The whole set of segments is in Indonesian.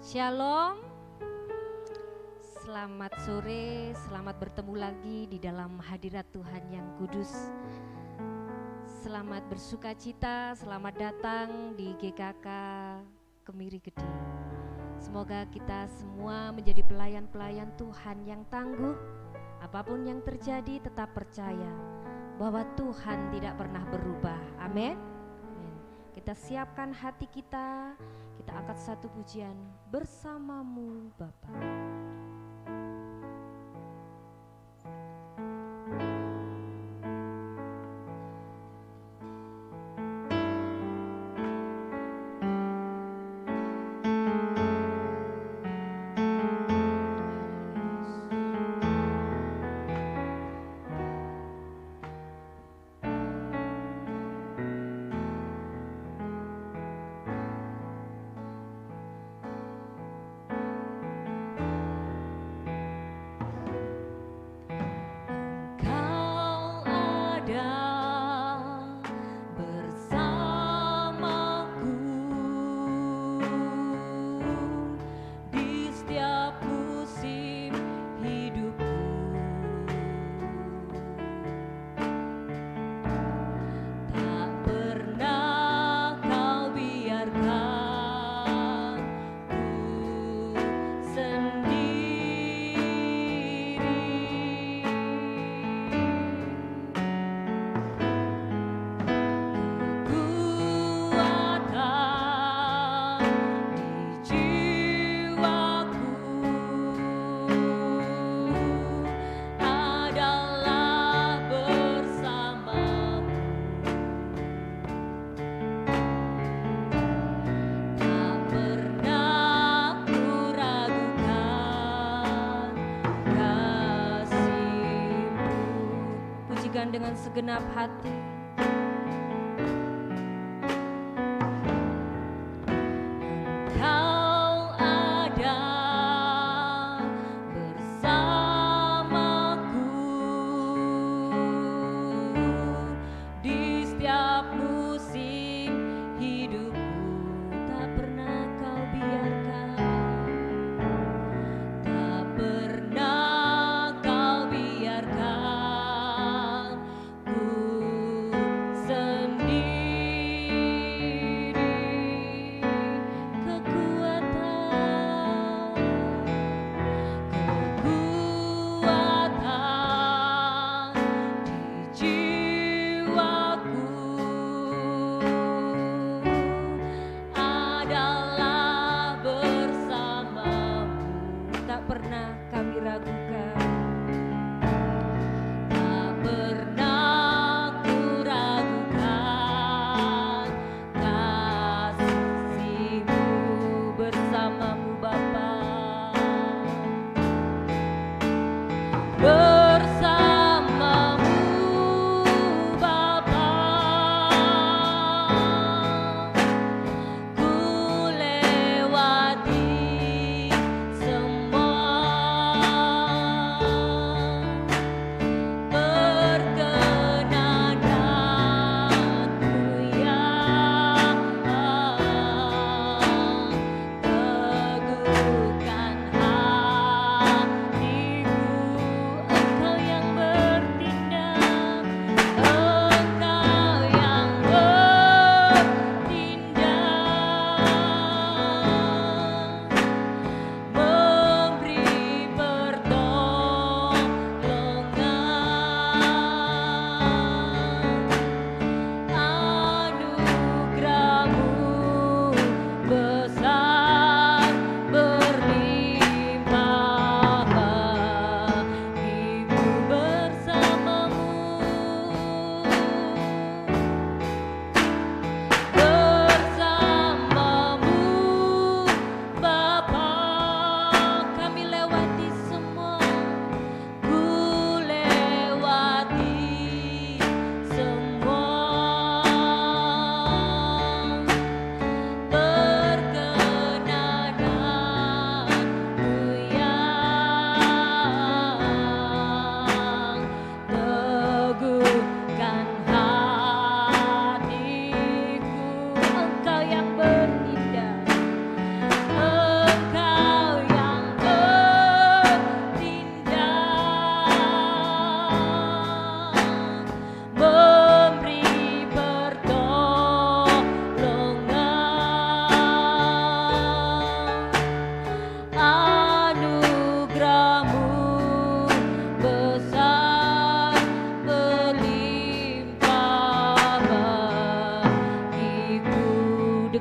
Shalom, selamat sore, selamat bertemu lagi di dalam hadirat Tuhan yang kudus. Selamat bersuka cita, selamat datang di GKK Kemiri Gede. Semoga kita semua menjadi pelayan-pelayan Tuhan yang tangguh. Apapun yang terjadi tetap percaya bahwa Tuhan tidak pernah berubah. Amin. Kita siapkan hati kita. Kita angkat satu pujian bersamamu Bapa. Dengan segenap hati. Engkau ada bersamaku di setiap musim hidupku, tak pernah kau biarkan, tak pernah kau biarkan. Sendiri kekuatan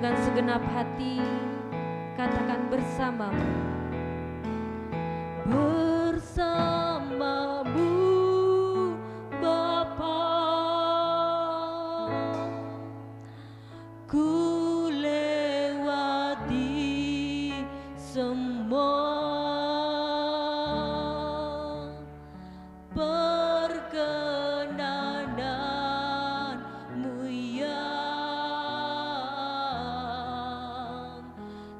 dengan segenap hati, katakan bersamamu. Bersamamu Bapa, ku lewati semua perkenananmu yang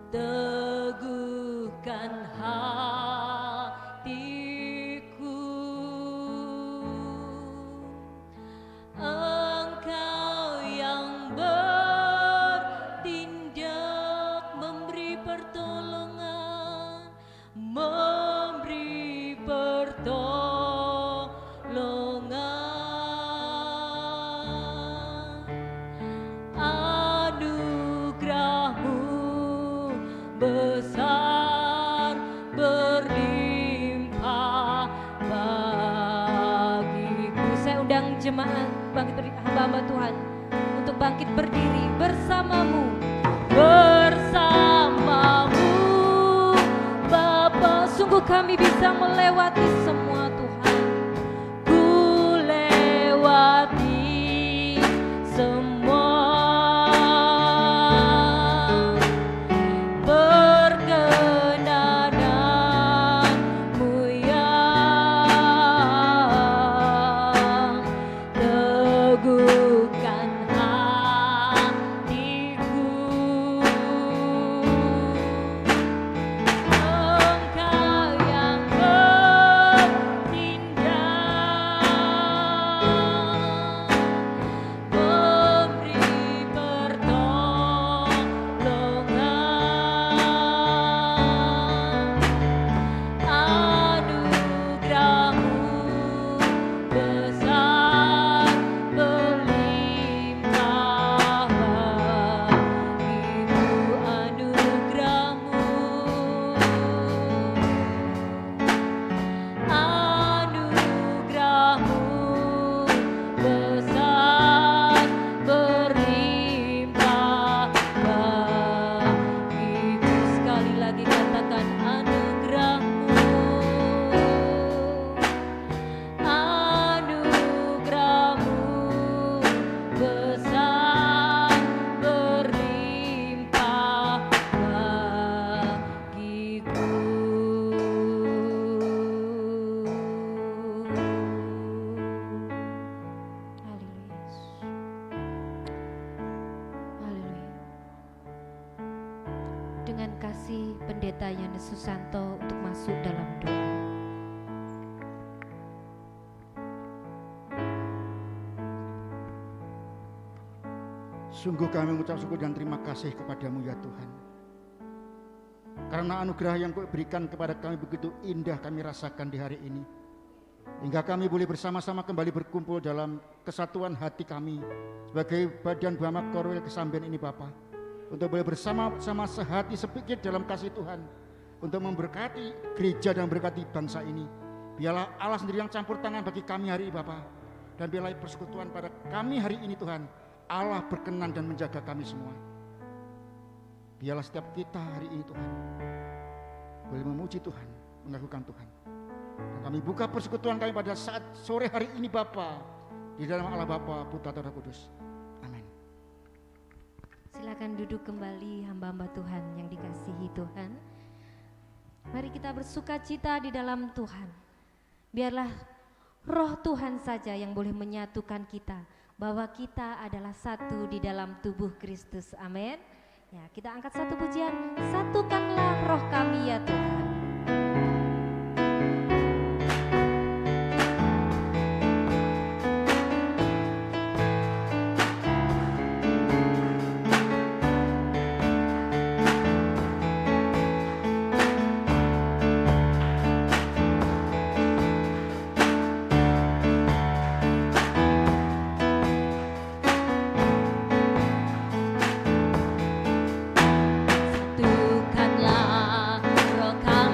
teguhkan hatiku. Engkau yang bertindak, memberi pertolongan, memberi pertolongan. Anugerahmu besar berlimpah bagiku. Saya undang jemaat bangkit berdiri, hamba-hamba Tuhan untuk bangkit berdiri bersamamu. Bersamamu Bapa, sungguh kami bisa melewati semua Tuhan. Ku lewati semua perkenananmu yang teguhkan hatiku. Engkau yang dengan kasih Pendeta Yohanes Susanto untuk masuk dalam doa. Sungguh kami mengucap syukur dan terima kasih kepadamu ya Tuhan. Karena anugerah yang Kau berikan kepada kami begitu indah kami rasakan di hari ini. Hingga kami boleh bersama-sama kembali berkumpul dalam kesatuan hati kami sebagai badan Bama Korwil Kesambian ini Bapa. Untuk boleh bersama-sama sehati sepikir dalam kasih Tuhan. Untuk memberkati gereja dan memberkati bangsa ini. Biarlah Allah sendiri yang campur tangan bagi kami hari ini Bapa. Dan biarlah persekutuan pada kami hari ini Tuhan. Allah berkenan dan menjaga kami semua. Biarlah setiap kita hari ini Tuhan boleh memuji Tuhan, mengakukan Tuhan. Dan kami buka persekutuan kami pada saat sore hari ini Bapa, di dalam Allah Bapa, Putra dan Roh Kudus. Amin. Silakan duduk kembali hamba-hamba Tuhan yang dikasihi Tuhan. Mari kita bersukacita di dalam Tuhan. Biarlah Roh Tuhan saja yang boleh menyatukan kita, bahwa kita adalah satu di dalam tubuh Kristus. Amin. Ya, kita angkat satu pujian, satukanlah roh kami ya Tuhan. Satukanlah roh kami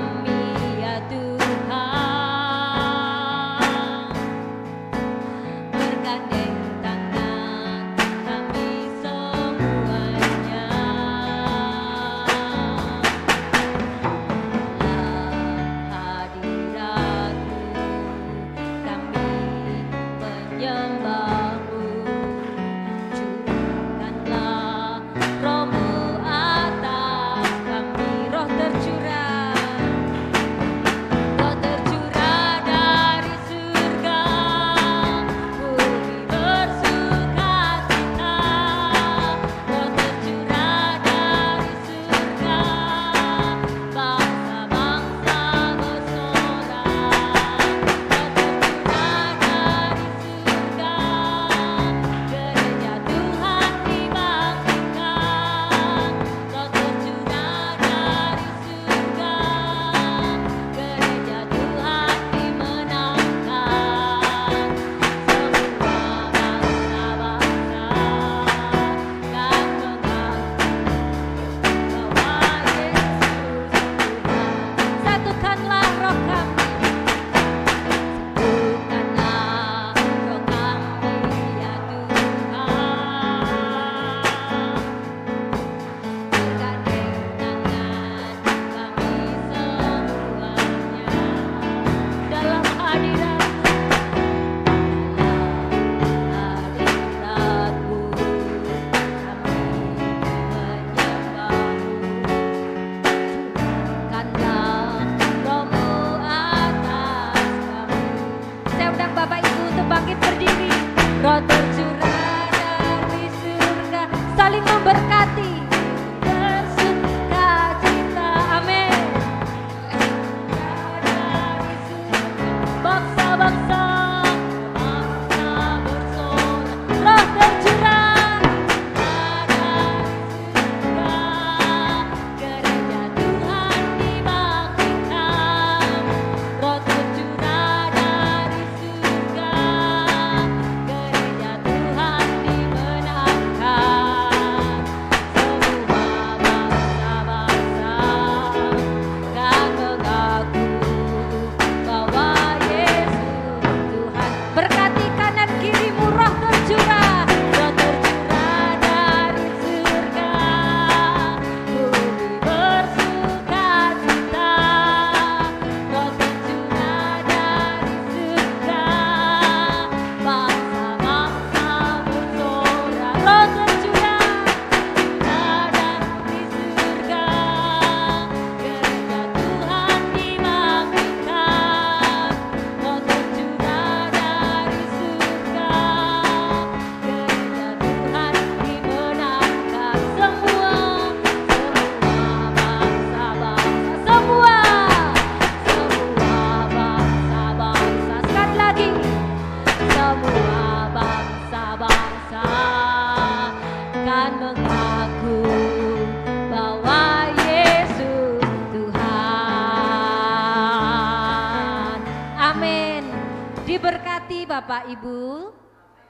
Bapak Ibu?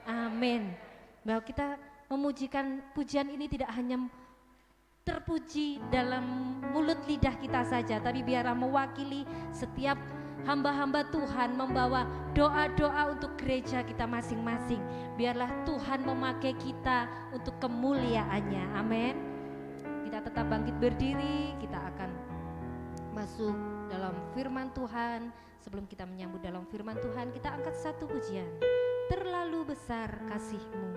Amin. Bahwa kita memujikan pujian ini tidak hanya terpuji dalam mulut lidah kita saja, tapi biarlah mewakili setiap hamba-hamba Tuhan, membawa doa-doa untuk gereja kita masing-masing. Biarlah Tuhan memakai kita untuk kemuliaannya. Amin. Kita tetap bangkit berdiri, kita akan masuk dalam firman Tuhan. Sebelum kita menyambut dalam firman Tuhan, kita angkat satu pujian. Terlalu besar kasih-Mu.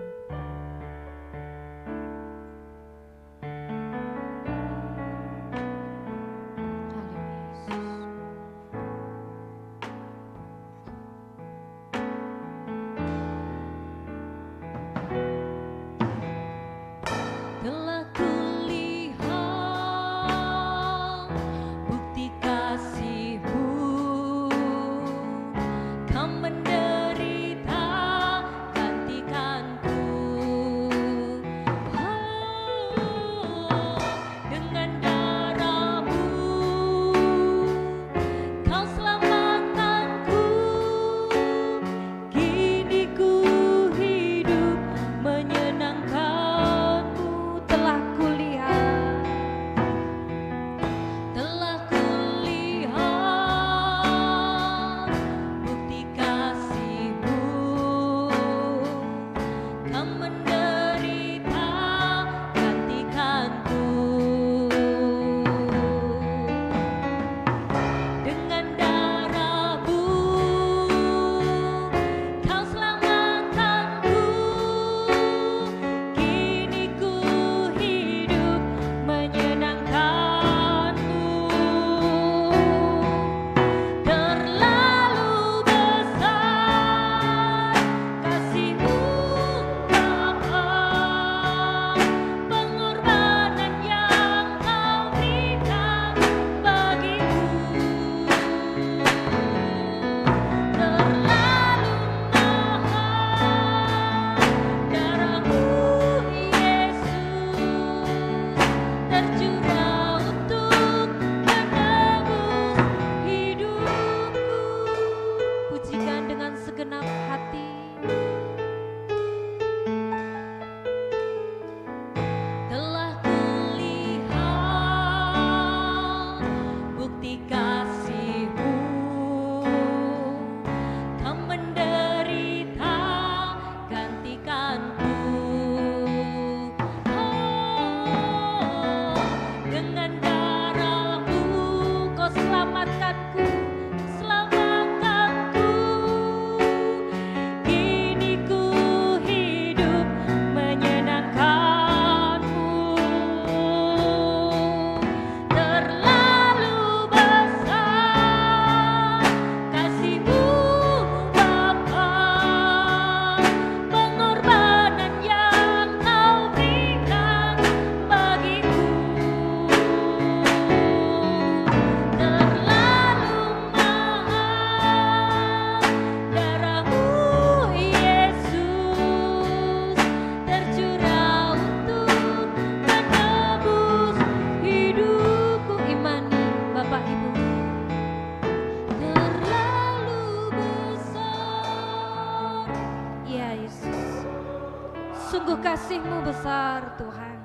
Sungguh kasih-Mu besar Tuhan.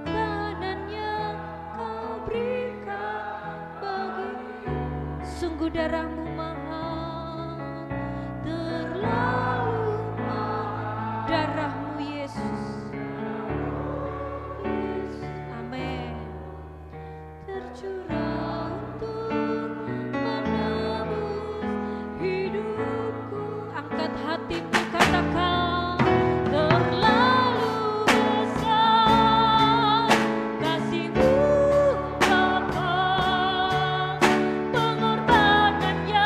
Kebenaran yang Kau berikan bagiku, sungguh darah-Mu mahal, terlalu mahal, darah-Mu Yesus. Amin. Tercurah untuk menebus hidupku. Angkat hatimu, katakan. Pengorbanan yang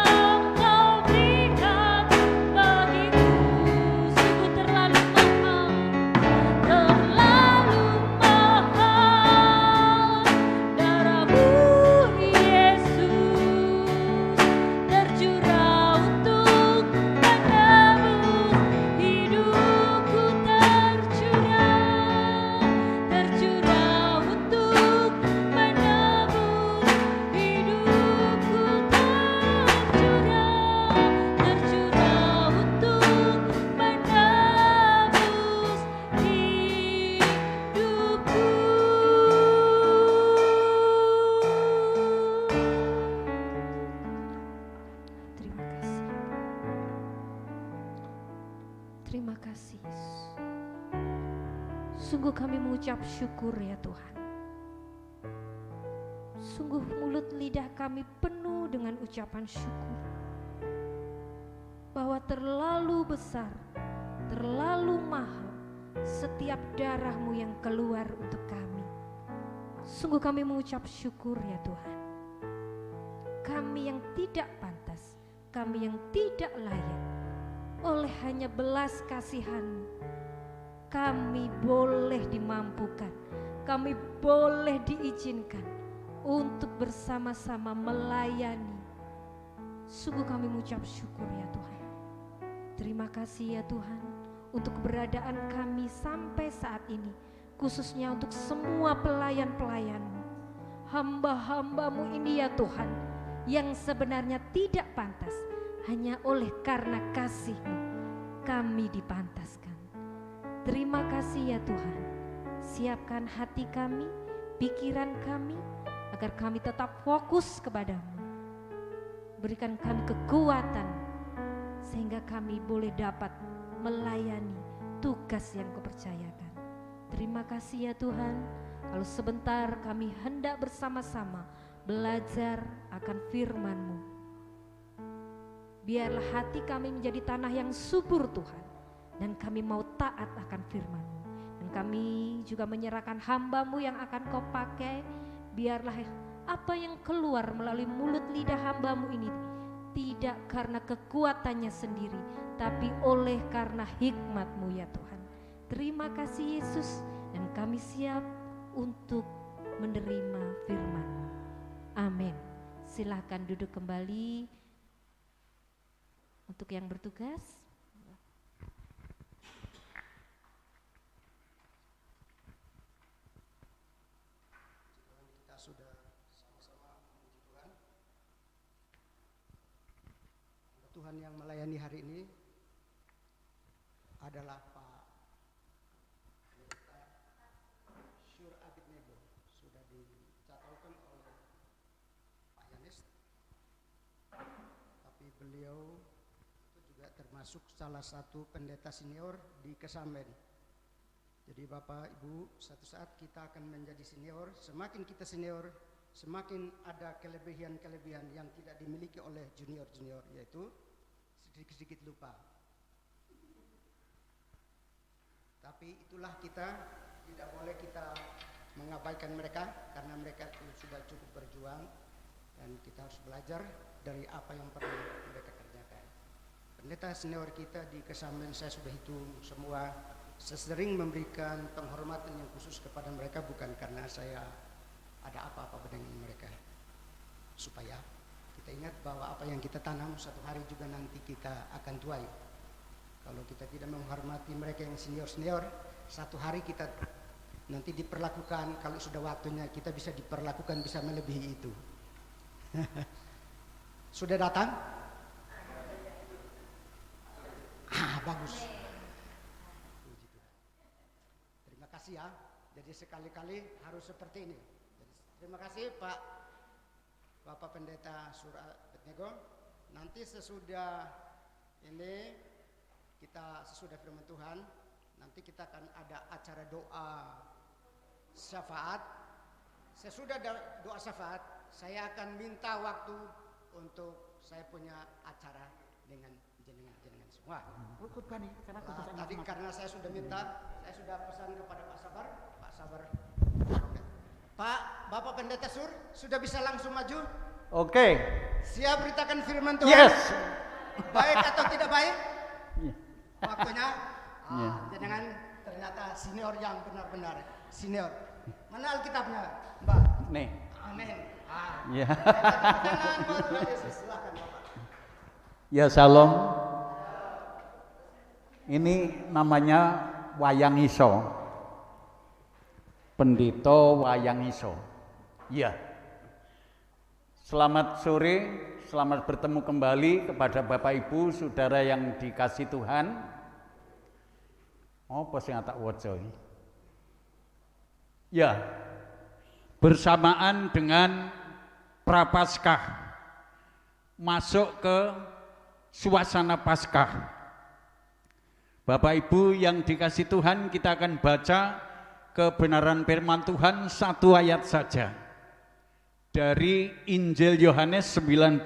Sungguh kami mengucap syukur ya Tuhan. Sungguh mulut lidah kami penuh dengan ucapan syukur, bahwa terlalu besar, terlalu mahal setiap darah-Mu yang keluar untuk kami. Sungguh kami mengucap syukur ya Tuhan. Kami yang tidak pantas, kami yang tidak layak, oleh hanya belas kasihan-Mu, kami boleh dimampukan, kami boleh diizinkan untuk bersama-sama melayani. Sungguh kami mengucap syukur ya Tuhan. Terima kasih ya Tuhan untuk keberadaan kami sampai saat ini, khususnya untuk semua pelayan-pelayan-Mu, hamba-hamba-Mu ini ya Tuhan, yang sebenarnya tidak pantas, hanya oleh karena kasih-Mu kami dipantaskan. Terima kasih ya Tuhan. Siapkan hati kami, pikiran kami, agar kami tetap fokus kepadamu. Berikan kami kekuatan sehingga kami boleh dapat melayani tugas yang Kau percayakan. Terima kasih ya Tuhan. Kalau sebentar kami hendak bersama-sama belajar akan firman-Mu, biarlah hati kami menjadi tanah yang subur Tuhan, dan kami mau taat akan firman-Mu. Dan kami juga menyerahkan hamba-Mu yang akan Kau pakai. Biarlah apa yang keluar melalui mulut lidah hamba-Mu ini tidak karena kekuatannya sendiri, tapi oleh karena hikmat-Mu ya Tuhan. Terima kasih Yesus, dan kami siap untuk menerima firman-Mu. Amin. Silahkan duduk kembali untuk yang bertugas. Kita sudah sama-sama memuji Tuhan. Tuhan yang melayani hari ini adalah Pak Syur Abidnego. Sudah dicatolkan oleh Pak Yanis, tapi beliau itu juga termasuk salah satu pendeta senior di Kesamben. Jadi Bapak Ibu, satu saat kita akan menjadi senior. Semakin kita senior, semakin ada kelebihan-kelebihan yang tidak dimiliki oleh junior-junior, yaitu sedikit-sedikit lupa. Tapi itulah kita, tidak boleh kita mengabaikan mereka, karena mereka sudah cukup berjuang, dan kita harus belajar dari apa yang perlu mereka kerjakan. Pendeta senior kita di Kesamben, saya sudah hitung semua, sesering memberikan penghormatan yang khusus kepada mereka, bukan karena saya ada apa-apa dengan mereka, supaya kita ingat bahwa apa yang kita tanam satu hari juga nanti kita akan tuai. Kalau kita tidak menghormati mereka yang senior-senior, satu hari kita nanti diperlakukan, kalau sudah waktunya kita bisa diperlakukan bisa melebihi itu. Sudah datang? Bagus. Terima kasih ya. Jadi sekali-kali harus seperti ini. Jadi, terima kasih Pak Bapak Pendeta Syur Abidnego. Nanti sesudah ini, kita sesudah firman Tuhan, nanti kita akan ada acara doa syafaat. Sesudah doa syafaat, saya akan minta waktu untuk saya punya acara dengan jenengan semua. Tadi karena saya sudah minta, saya sudah pesan kepada Pak Sabar. Pak, Bapak Pendeta Sur, sudah bisa langsung maju? Oke. Siap beritakan firman Tuhan? Yes. Baik atau tidak baik? Yeah. Waktunya? Yeah. Jangan ternyata senior yang benar-benar senior. Mana Alkitabnya, Mbak? Nih. Amin. Ya. Jangan buat Tuhan Yesus, silakan Bapak. Ya, salam. Ini namanya wayang iso. Pendito wayang iso. Ya. Selamat sore, selamat bertemu kembali kepada Bapak Ibu, Saudara yang dikasih Tuhan. Apa sing tak waca iki? Ya. Bersamaan dengan Prapaskah, masuk ke suasana Paskah. Bapak Ibu yang dikasih Tuhan, kita akan baca kebenaran firman Tuhan satu ayat saja dari Injil Yohanes 19.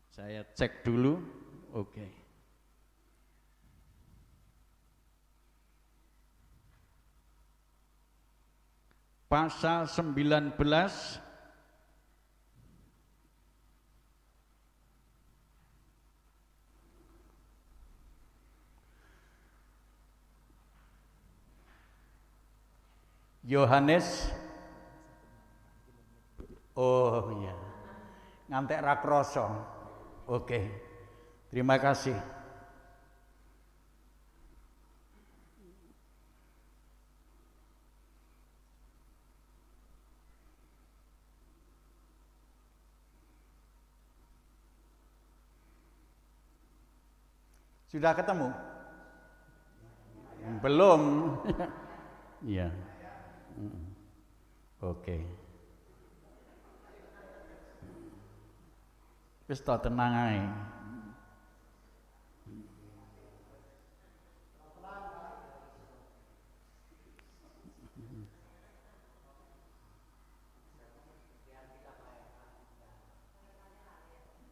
Saya cek dulu. Oke. Pasal 19 Yohanes, oh iya, ngantek ra krasa. Oke, terima kasih. Sudah ketemu? Belum. Iya. Oke. Wis ta tenang ae.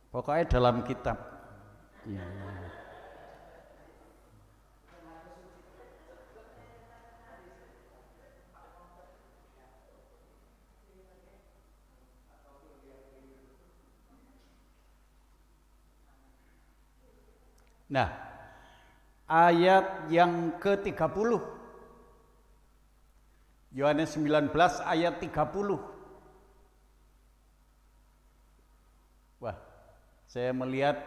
Pokoknya dalam kitab. Ya. Nah, ayat yang ke-30. Yohanes 19 ayat 30. Wah, saya melihat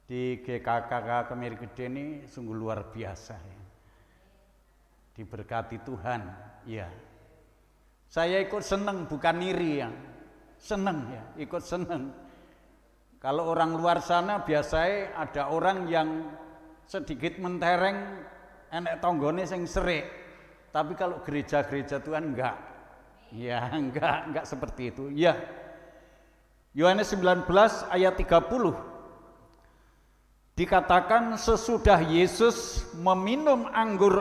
di GKK Kemiri Gede ini sungguh luar biasa ya. Diberkati Tuhan, ya. Saya ikut seneng, bukan iri ya. Seneng ya, ikut seneng. Kalau orang luar sana biasanya ada orang yang sedikit mentereng, enek tonggone sing serik. Tapi kalau gereja-gereja Tuhan enggak. Ya, enggak seperti itu. Ya. Yohanes 19 ayat 30. Dikatakan sesudah Yesus meminum anggur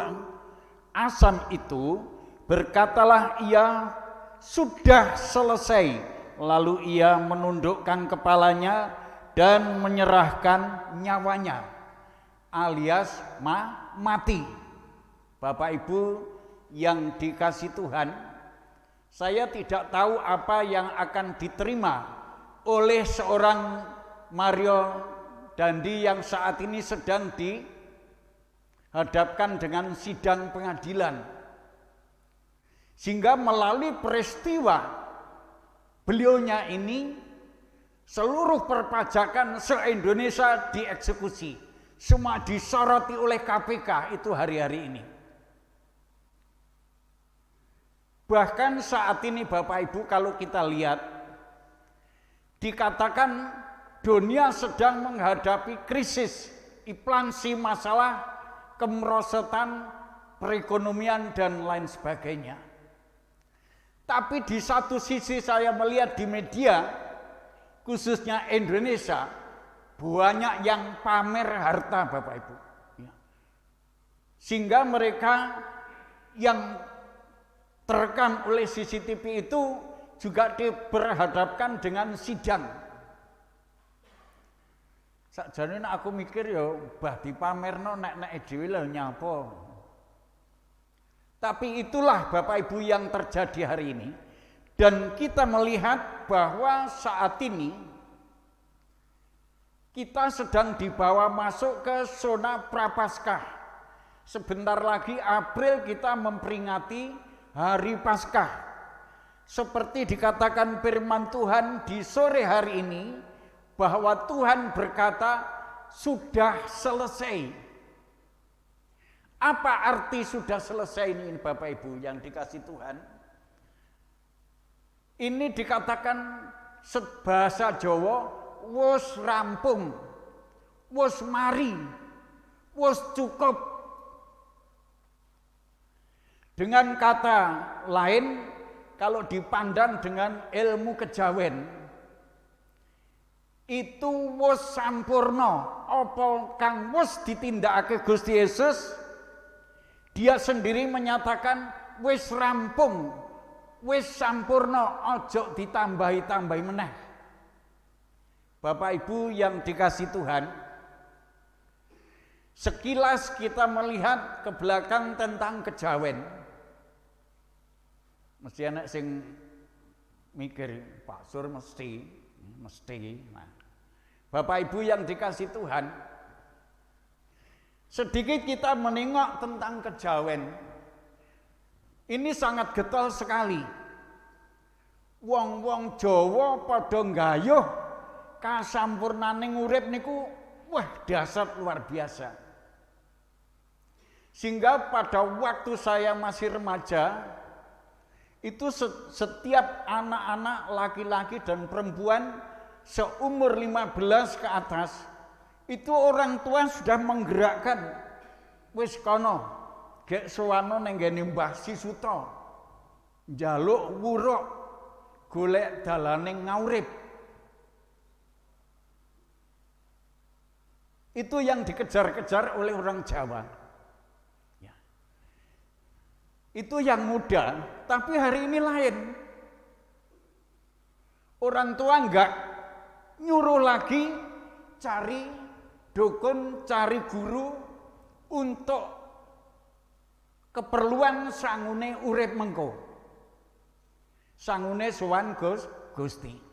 asam itu, berkatalah ia, sudah selesai. Lalu ia menundukkan kepalanya dan menyerahkan nyawanya, alias mati. Bapak Ibu yang dikasih Tuhan, saya tidak tahu apa yang akan diterima oleh seorang Mario Dandi yang saat ini sedang dihadapkan dengan sidang pengadilan. Sehingga melalui peristiwa beliaunya ini, seluruh perpajakan se-Indonesia dieksekusi. Semua disoroti oleh KPK itu hari-hari ini. Bahkan saat ini Bapak Ibu kalau kita lihat, dikatakan dunia sedang menghadapi krisis, inflasi, masalah kemerosotan, perekonomian dan lain sebagainya. Tapi di satu sisi saya melihat di media, khususnya Indonesia, banyak yang pamer harta Bapak Ibu. Sehingga mereka yang terekam oleh CCTV itu juga diberhadapkan dengan sidang. Sakjane aku mikir ya, bah dipamerno nek-nek dhewe lho nyapa. Tapi itulah Bapak Ibu yang terjadi hari ini. Dan kita melihat bahwa saat ini kita sedang dibawa masuk ke zona Prapaskah. Sebentar lagi April kita memperingati Hari Paskah. Seperti dikatakan firman Tuhan di sore hari ini, bahwa Tuhan berkata sudah selesai. Apa arti sudah selesai ini Bapak Ibu yang dikasih Tuhan? Ini dikatakan bahasa Jawa, wis rampung, wis mari, wis cukup. Dengan kata lain, kalau dipandang dengan ilmu kejawen, itu wis sampurna. Apa kang wis ditindakake Gusti Yesus, dia sendiri menyatakan wis rampung, wis sampurna, ojo ditambahi-tambahi meneh. Bapak Ibu yang dikasih Tuhan, sekilas kita melihat ke belakang tentang kejawen. Mesti anak sing mikir, Pak Sur mesti. Nah, Bapak Ibu yang dikasih Tuhan, sedikit kita menengok tentang kejawen. Ini sangat getol sekali. Wong-wong Jawa padha nggayuh kasampurnaning urip niku, wah dahsyat luar biasa. Sehingga pada waktu saya masih remaja, itu setiap anak-anak laki-laki dan perempuan seumur 15 ke atas, itu orang tua sudah menggerakkan, wis kono gek sowana ning ngene Mbah Sisuta, njaluk wuruk golek dalane ngaurip. Itu yang dikejar-kejar oleh orang Jawa. Ya. Itu yang muda, tapi hari ini lain. Orang tua enggak nyuruh lagi cari dukun, cari guru untuk keperluan sangune urip mengko. Sangune sowan Gusti.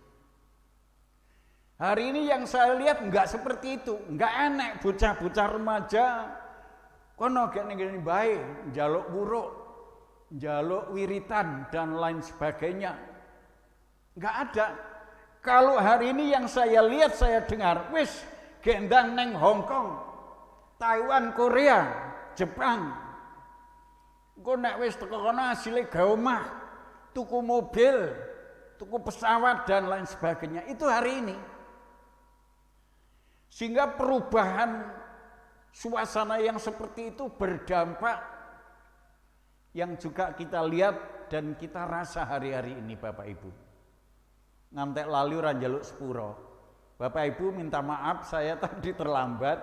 Hari ini yang saya lihat enggak seperti itu, enggak enek bocah-bocah remaja kono gek ning bae njaluk wuruk, njaluk wiritan dan lain sebagainya. Enggak ada. Kalau hari ini yang saya lihat, saya dengar, wis gendang neng Hong Kong, Taiwan, Korea, Jepang. Engko nek wis teko kono asile gawe omah, tuku mobil, tuku pesawat dan lain sebagainya. Itu hari ini. Sehingga perubahan suasana yang seperti itu berdampak yang juga kita lihat dan kita rasa hari-hari ini, Bapak Ibu. Ngantek lali ora njaluk sepuro. Bapak Ibu minta maaf, saya tadi terlambat.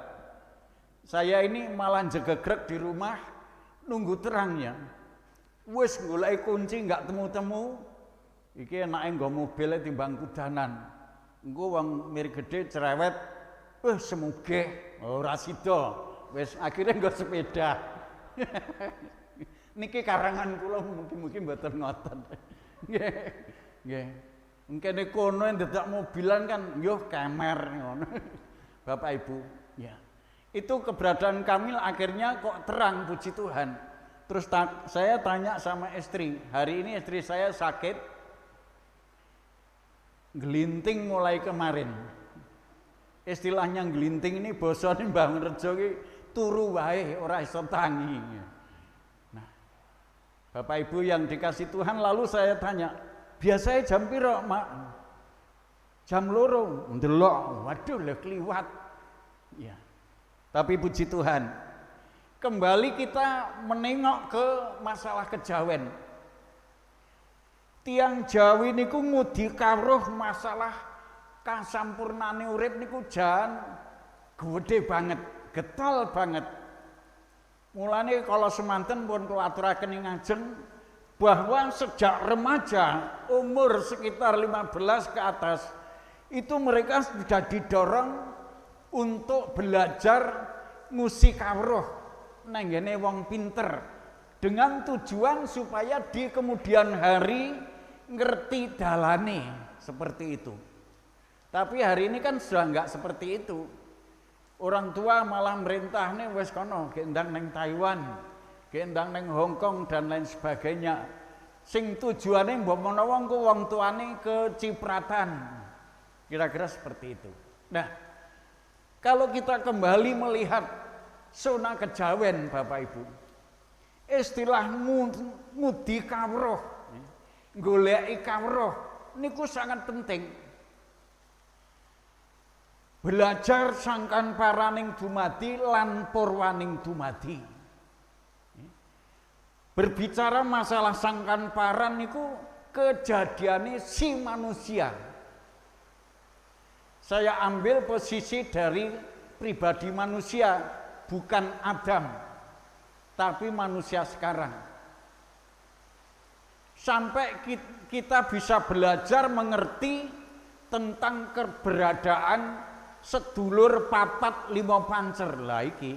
Saya ini malah jegegrek di rumah nunggu terangnya. Wis golek kunci enggak temu-temu. Iki enake nggo mobile timbang kudanan. Engko wong mir gede cerewet, semuge ora sida. Wis akhirnya nggo sepeda. Niki karangan kula mungkin mboten ngoten. Nggih. Nggih. Mungkin kono yang dadak mobilan kan, yo kemer ngono. Bapak Ibu, ya. Itu keberadaan kami akhirnya kok terang, puji Tuhan. Terus saya tanya sama istri, hari ini istri saya sakit, gelinting mulai kemarin. Istilahnya gelinting ini bosone Mbah Rejo ki turu wae ora iso tangi. Nah, Bapak Ibu yang dikasih Tuhan, lalu saya tanya, biasanya jam piro, Mak? Jam 2, ndelok. Waduh, lho kliwat. Ya. Tapi puji Tuhan, kembali kita menengok ke masalah kejawen. Tiang Jawi niku ngudi kawruh masalah kasampurnane urip niku jan gede banget, getol banget. Mulane kalau semanten pun kula aturaken ing ngajeng bahwa sejak remaja umur sekitar 15 ke atas itu mereka sudah didorong untuk belajar musik kawruh nang ngene wong pinter dengan tujuan supaya di kemudian hari ngerti dalane seperti itu. Tapi hari ini kan sudah enggak seperti itu. Orang tua malah merintahne wis kono gendang neng Taiwan, gendang neng Hong Kong dan lain sebagainya. Sing tujuane mbok menawa wong tuane kecipratan. Kira-kira seperti itu. Nah, kalau kita kembali melihat zona kejawen, Bapak Ibu, istilah ngudi kawruh, goleki kawruh niku sangat penting. Belajar sangkan paraning dumadi lan purwaning dumadi. Berbicara masalah sangkan paran niku kejadiane si manusia. Saya ambil posisi dari pribadi manusia, bukan Adam, tapi manusia sekarang. Sampai kita bisa belajar mengerti tentang keberadaan sedulur papat lima pancer. Lah iki,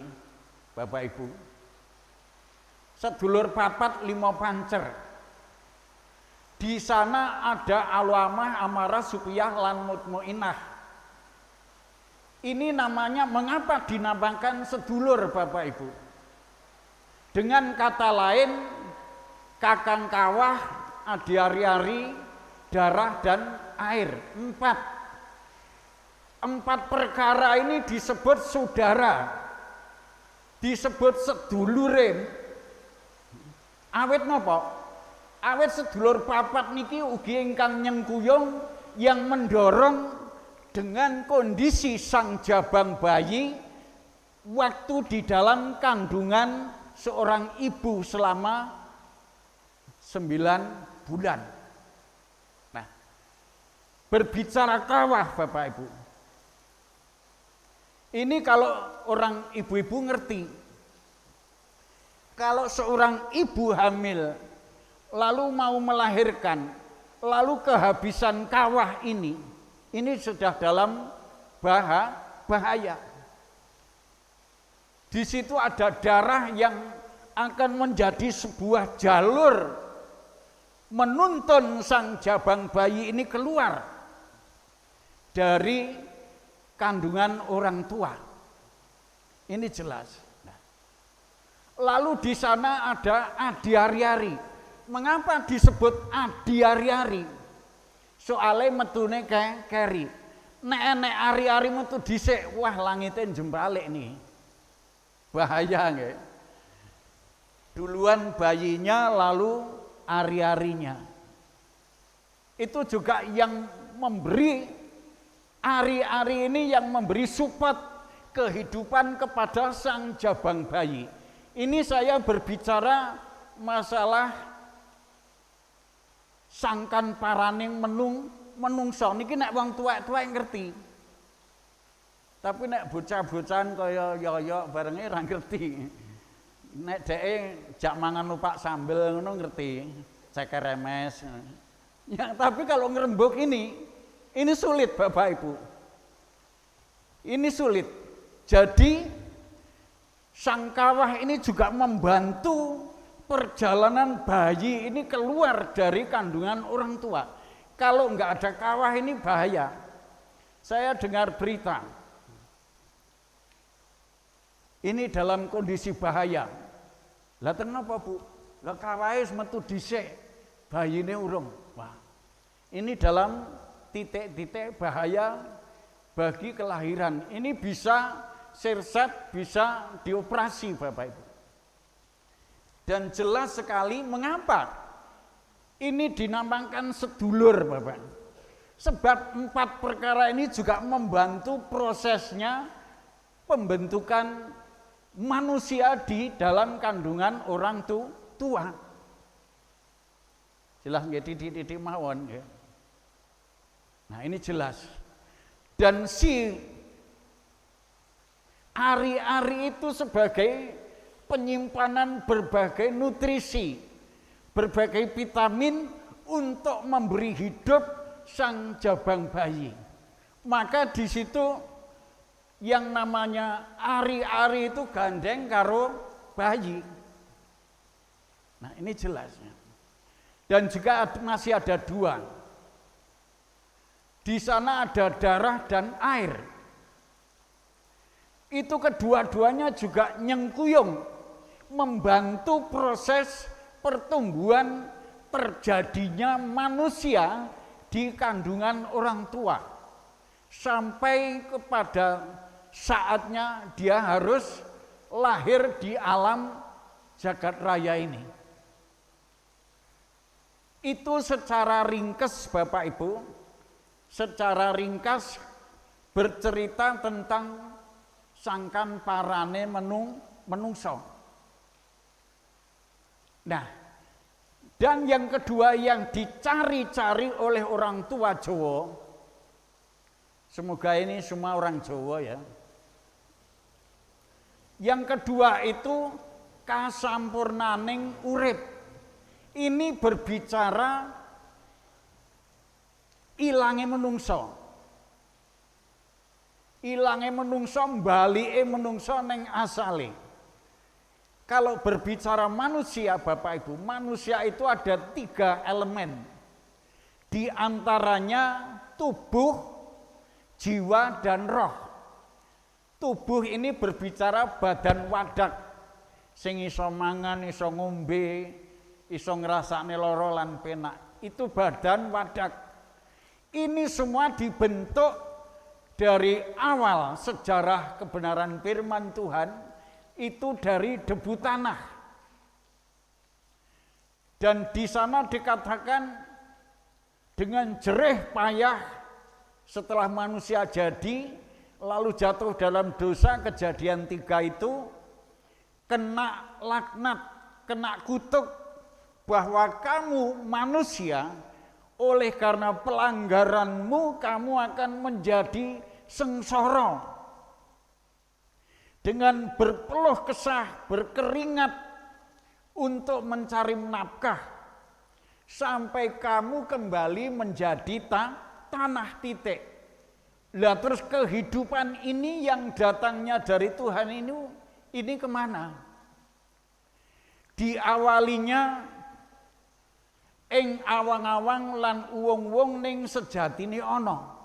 Bapak Ibu. Sedulur papat lima pancer. Di sana ada alwamah, amarah, supiyah, lan mutmainah. Ini namanya, mengapa dinamakan sedulur Bapak Ibu? Dengan kata lain, kakang kawah, adi ari-ari, darah dan air. Empat perkara ini disebut saudara, disebut sedulurim. Awit napa? Awit sedulur papat niki ugi ingkang nyengkuyung yang mendorong dengan kondisi sang jabang bayi waktu di dalam kandungan seorang ibu selama 9 bulan. Nah, berbicara kawah Bapak Ibu, ini kalau orang ibu-ibu ngerti, kalau seorang ibu hamil lalu mau melahirkan, lalu kehabisan kawah ini sudah dalam bahaya. Di situ ada darah yang akan menjadi sebuah jalur menuntun sang jabang bayi ini keluar dari kandungan orang tua. Ini jelas. Nah, lalu di sana ada adi ari-ari. Mengapa disebut adi ari-ari? Soalnya metune keri. Nek ari-ari metu dhisik, wah langite jembalik nih. Bahaya nggih. Duluan bayinya lalu ari-arinya. Itu juga yang memberi ari-ari ini yang memberi support kehidupan kepada sang jabang bayi. Ini saya berbicara masalah sangkan paraning menungso niki nek wong tuwek-tuwek ngerti. Tapi nek bocah-bocahan kaya yoyo barenge ra ngerti. Nek dheke jak mangan lupak sambel ngono ngerti, ceker remes. Ya, tapi kalau ngerembug ini sulit Bapak Ibu. Ini sulit. Jadi sang kawah ini juga membantu perjalanan bayi ini keluar dari kandungan orang tua. Kalau enggak ada kawah ini bahaya. Saya dengar berita. Ini dalam kondisi bahaya. Lah kenapa Bu? Lah kawahe metu dhisik, bayine urung. Wah. Ini dalam titik-titik bahaya bagi kelahiran. Ini bisa sirsat, bisa dioperasi Bapak Ibu. Dan jelas sekali mengapa ini dinamakan sedulur Bapak. Sebab 4 perkara ini juga membantu prosesnya pembentukan manusia di dalam kandungan orang tua. Jelas nggih titik-titik mawon nggih. Nah, ini jelas. Dan si ari-ari itu sebagai penyimpanan berbagai nutrisi, berbagai vitamin untuk memberi hidup sang jabang bayi. Maka di situ yang namanya ari-ari itu gandeng karo bayi. Nah, ini jelasnya. Dan juga masih ada 2. Di sana ada darah dan air. Itu kedua-duanya juga nyengkuyung membantu proses pertumbuhan terjadinya manusia di kandungan orang tua. Sampai kepada saatnya dia harus lahir di alam jagat raya ini. Itu secara ringkas Bapak Ibu, secara ringkas bercerita tentang sangkan parane menungso. Nah, dan yang kedua yang dicari-cari oleh orang tua Jawa Semoga ini semua orang Jawa ya. Yang kedua itu kasampurnaning urip. Ini berbicara ilange menungso. Ilange menungso, balike menungso neng asale. Kalau berbicara manusia Bapak Ibu, manusia itu ada 3 elemen. Di antaranya tubuh, jiwa, dan roh. Tubuh ini berbicara badan wadak, sing iso mangan, iso ngombe, iso ngrasakne lara lan penak. Itu badan wadak. Ini semua dibentuk dari awal sejarah kebenaran firman Tuhan itu dari debu tanah. Dan di sana dikatakan dengan jerih payah setelah manusia jadi lalu jatuh dalam dosa, Kejadian 3 itu kena laknat, kena kutuk bahwa kamu manusia oleh karena pelanggaranmu kamu akan menjadi sengsara. Dengan berpeluh kesah, berkeringat untuk mencari nafkah sampai kamu kembali menjadi tanah titik. Lah terus kehidupan ini yang datangnya dari Tuhan ini kemana? Diawalinya ing awang-awang lan uwong-uwong ning sejatine ana.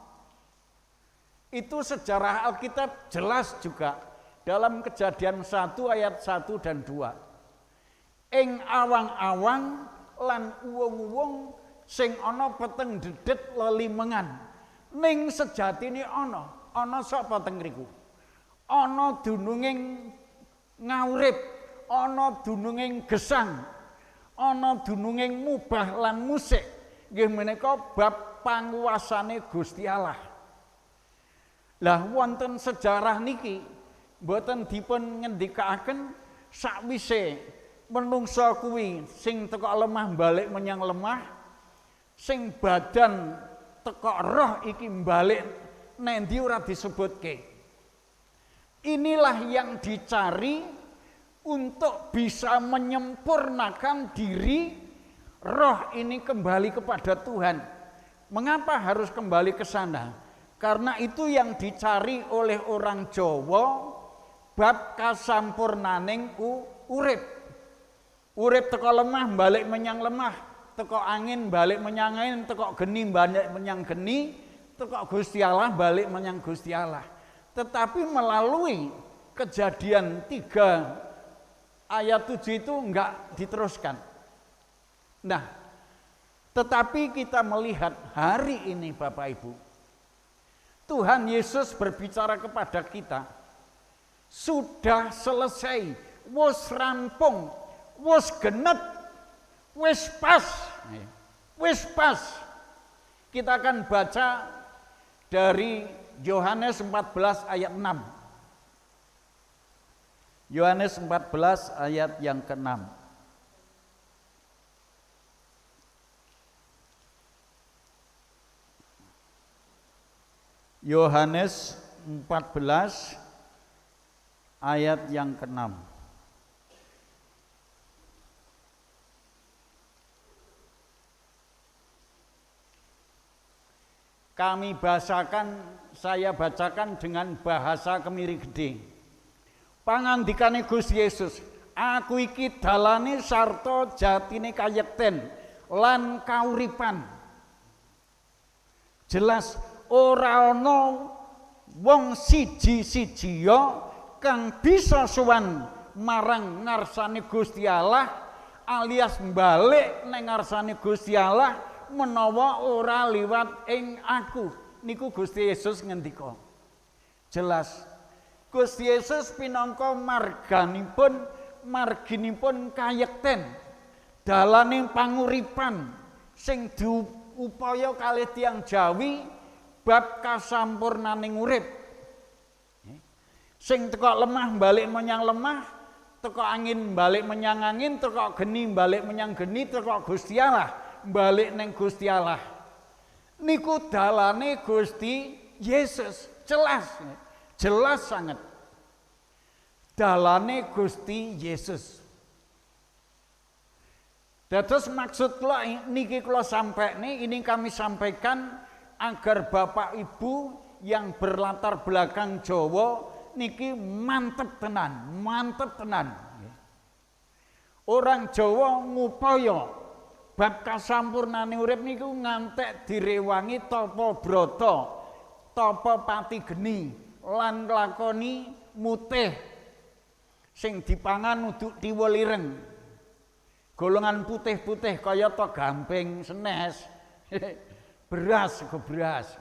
Itu sejarah Alkitab jelas juga dalam Kejadian 1 ayat 1 dan 2. Ing awang-awang lan uwong-uwong sing ana peteng dedet lelimengan. Ning sejatine ana sapa teng mriku? Ana dununging ngawurip, ana dununging gesang, ana dununging mubah lan musik. Nggih menika bab panguwasane Gusti Allah. Lah wonten sejarah niki mboten dipun ngendikaaken sakwise menungsa kuwi sing teko lemah balik menyang lemah, sing badan teko roh iki balik nek ndi ora disebutke. Inilah yang dicari untuk bisa menyempurnakan diri roh ini kembali kepada Tuhan. Mengapa harus kembali ke sana? Karena itu yang dicari oleh orang Jawa bab kasampurnaning urip. Urip teko lemah balik menyang lemah, teko angin balik menyang angin, teko geni balik menyang geni, teko Gusti Allah balik menyang Gusti Allah. Tetapi melalui Kejadian 3 ayat 7 itu enggak diteruskan. Nah, tetapi kita melihat hari ini Bapak Ibu, Tuhan Yesus berbicara kepada kita, sudah selesai, wis rampung, wis genep, wis pas. Wis pas. Kita akan baca dari Yohanes 14 ayat 6. Yohanes 14 ayat yang ke-6. Yohanes 14 ayat yang ke-6. Kami bahasakan, saya bacakan dengan bahasa Kemiri Gede. Pangandikane Gusti Yesus, aku iki dalane sarta jatine kayekten lan kauripan. Jelas ora ana wong siji-sijiya kang bisa sowan marang ngarsane Gusti Allah alias balik nang ngarsane Gusti Allah menawa ora liwat ing aku. Niku Gusti Yesus ngendika. Jelas Gusti Yesus pinangka marginipun kayekten, dalaning panguripan sing diupaya kalih tiyang Jawi bab kasampurnaning urip. Sing teko lemah balik menyang lemah, teko angin balik menyang angin, teko geni balik menyang geni, teko Gusti Allah balik neng Gusti Allah. Niku dalane Gusti Yesus, jelas, jelas sangat. Dalane Gusti Yesus. Dados maksud kula niki kula sampaikan, ini kami sampaikan agar Bapak Ibu yang berlatar belakang Jawa niki mantep tenan, mantep tenan. Orang Jawa ngupaya bab kasampurnane urip niku ngantek direwangi tapa brata, tapa pati geni lan nglakoni mutih sing dipangan uduk diwelireng. Golongan putih-putih kaya to gamping senes. Beras ke beras.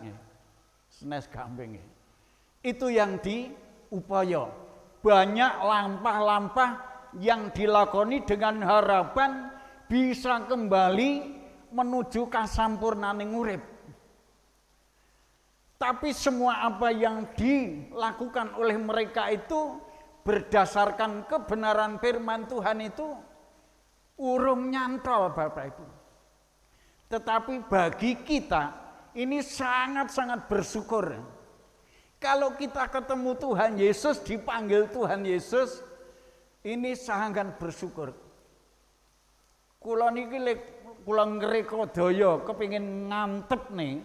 Senes gamping. Itu yang diupaya. Banyak lampah-lampah yang dilakoni dengan harapan bisa kembali menuju kasampurnaning urip. Tapi semua apa yang dilakukan oleh mereka itu berdasarkan kebenaran firman Tuhan itu urung nyantol Bapak Ibu. Tetapi bagi kita ini sangat-sangat bersyukur. Kalau kita ketemu Tuhan Yesus, dipanggil Tuhan Yesus, ini sangat bersyukur. Kula niki kula ngreka daya kepengin ngantep nih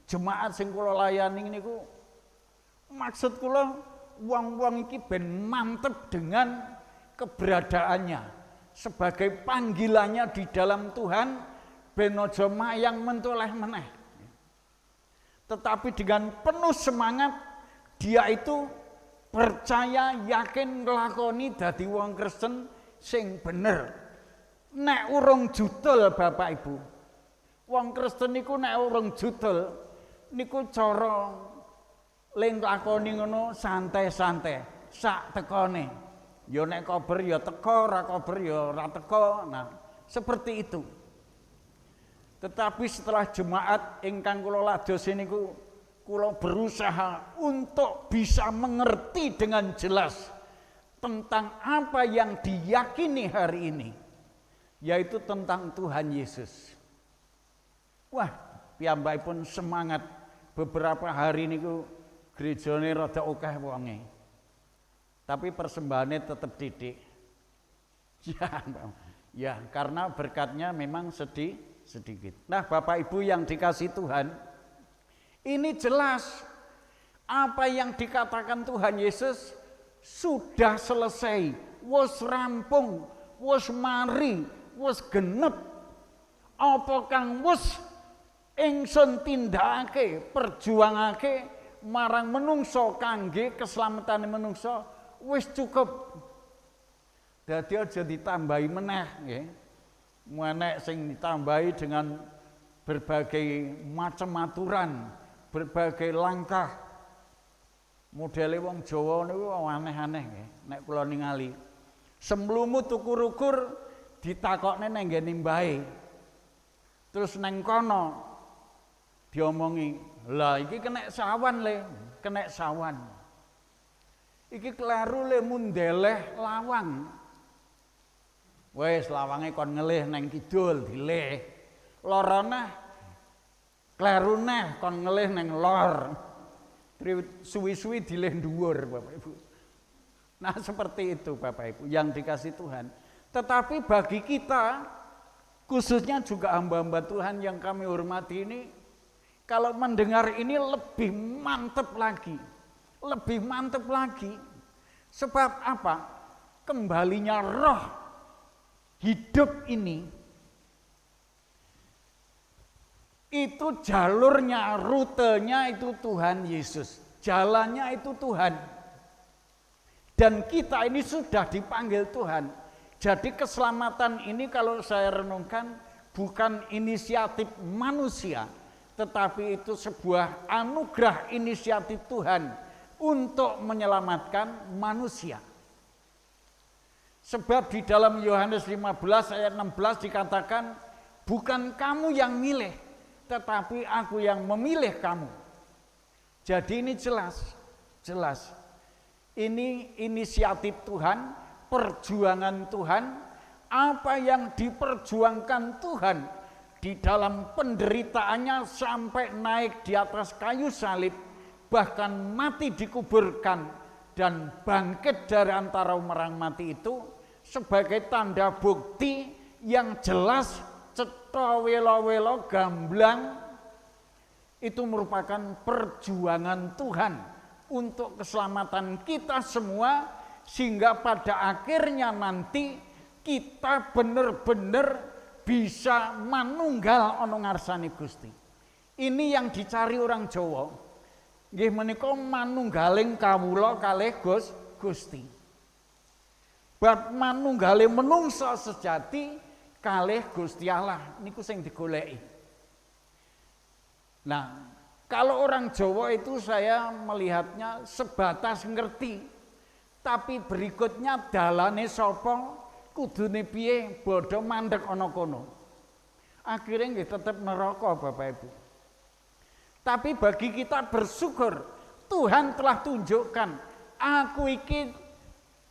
jemaat sing kula layani niku. Maksud kula wong-wong iki ben mantep dengan keberadaannya. Sebagai panggilannya di dalam Tuhan, ben aja mayang mentoleh meneh. Tetapi dengan penuh semangat, dia itu percaya, yakin nglakoni dadi wong Kristen sing bener. Nek urung judul Bapak Ibu, wong Kristen niku nek urung judul niku cara nglakoni ngono santai-santai, sak tekone. Ya nek kober ya teko, ora kober ya ora teko. Nah, seperti itu. Tetapi setelah jemaat ingkang kula ladosi niku kula berusaha untuk bisa mengerti dengan jelas tentang apa yang diyakini hari ini, yaitu tentang Tuhan Yesus. Wah, piyambakipun semangat. Beberapa hari niku gerejane rada akeh wonge. Tapi persembahannya tetap didik. Ya, karena berkatnya memang sedikit. Nah, Bapak Ibu yang dikasih Tuhan, ini jelas apa yang dikatakan Tuhan Yesus sudah selesai, wis rampung, wis mari, wis genep. Apa kang wis ingsun tindakake, perjuangake marang menungso kangge keselamatan menungso. Wis cukup. Dadi aja ditambahi meneh nggih. Menek sing ditambahi dengan berbagai macam aturan, berbagai langkah. Modele wong Jawa niku aneh-aneh nggih. Nek kula ningali. Semlumut ukur-ukur ditakokne nang ngene mbahe. Terus nang kono diomongi, "Lah iki kenek sawan le, kenek sawan." Iki kleru le mundeleh lawang. Wes lawange kon ngelih nang kidul dileh. Lorone kleru neh kon ngelih nang lor. Suwi-suwi dileh dhuwur Bapak Ibu. Nah, seperti itu Bapak Ibu yang dikasih Tuhan. Tetapi bagi kita khususnya juga hamba-hamba Tuhan yang kami hormati ini, kalau mendengar ini lebih mantep lagi. Lebih mantep lagi. Sebab apa? Kembalinya roh hidup ini itu jalurnya, rutenya itu Tuhan Yesus. Jalannya itu Tuhan. Dan kita ini sudah dipanggil Tuhan. Jadi keselamatan ini kalau saya renungkan bukan inisiatif manusia, tetapi itu sebuah anugerah inisiatif Tuhan untuk menyelamatkan manusia. Sebab di dalam Yohanes 15 ayat 16 dikatakan, bukan kamu yang milih, tetapi aku yang memilih kamu. Jadi ini jelas. Ini inisiatif Tuhan, perjuangan Tuhan, apa yang diperjuangkan Tuhan di dalam penderitaannya sampai naik di atas kayu salib, bahkan mati dikuburkan dan bangkit dari antara orang mati itu sebagai tanda bukti yang jelas, cetha welo-welo gamblang, itu merupakan perjuangan Tuhan untuk keselamatan kita semua, sehingga pada akhirnya nanti kita benar-benar bisa manunggal ana ngarsane Gusti. Ini yang dicari orang Jawa. Nggih menika manunggaling kawula kalih Gusti. Bab manunggaling menungso sejati kalih Gusti Allah niku sing digoleki. Nah, kalau orang Jawa itu saya melihatnya sebatas ngerti, tapi berikutnya dalane sapa, kudune piye, bodho mandek ana kono. Akhirnya nggih tetep neraka Bapak Ibu. Tapi bagi kita bersyukur, Tuhan telah tunjukkan aku iki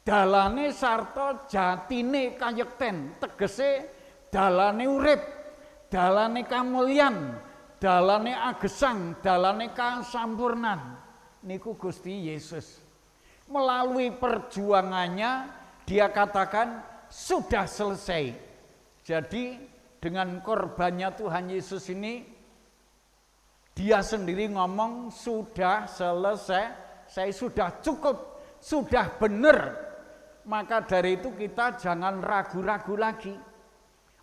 dalane sarta jatine kayekten, tegese dalane urip, dalane kamulyan, dalane agesang, dalane kasampurnan niku Gusti Yesus. Melalui perjuangannya dia katakan sudah selesai. Jadi dengan korbannya Tuhan Yesus ini dia sendiri ngomong sudah selesai, saya sudah cukup, sudah benar. Maka dari itu kita jangan ragu-ragu lagi.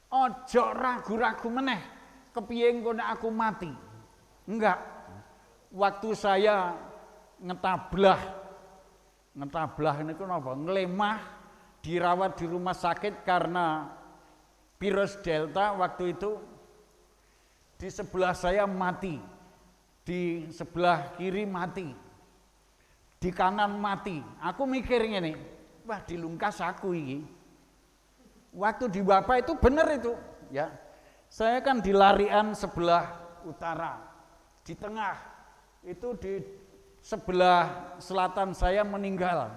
Ojo ragu-ragu meneh, kepiye engko nek aku mati. Enggak. Waktu saya ngetablah niku napa? Nglemah, dirawat di rumah sakit karena virus Delta waktu itu, di sebelah saya mati, di sebelah kiri mati, di kanan mati. Aku mikir ngene, wah dilungkas aku iki. Waktu di Bapak itu bener itu, ya. Saya kan di larian sebelah utara, di tengah, itu di sebelah selatan saya meninggal.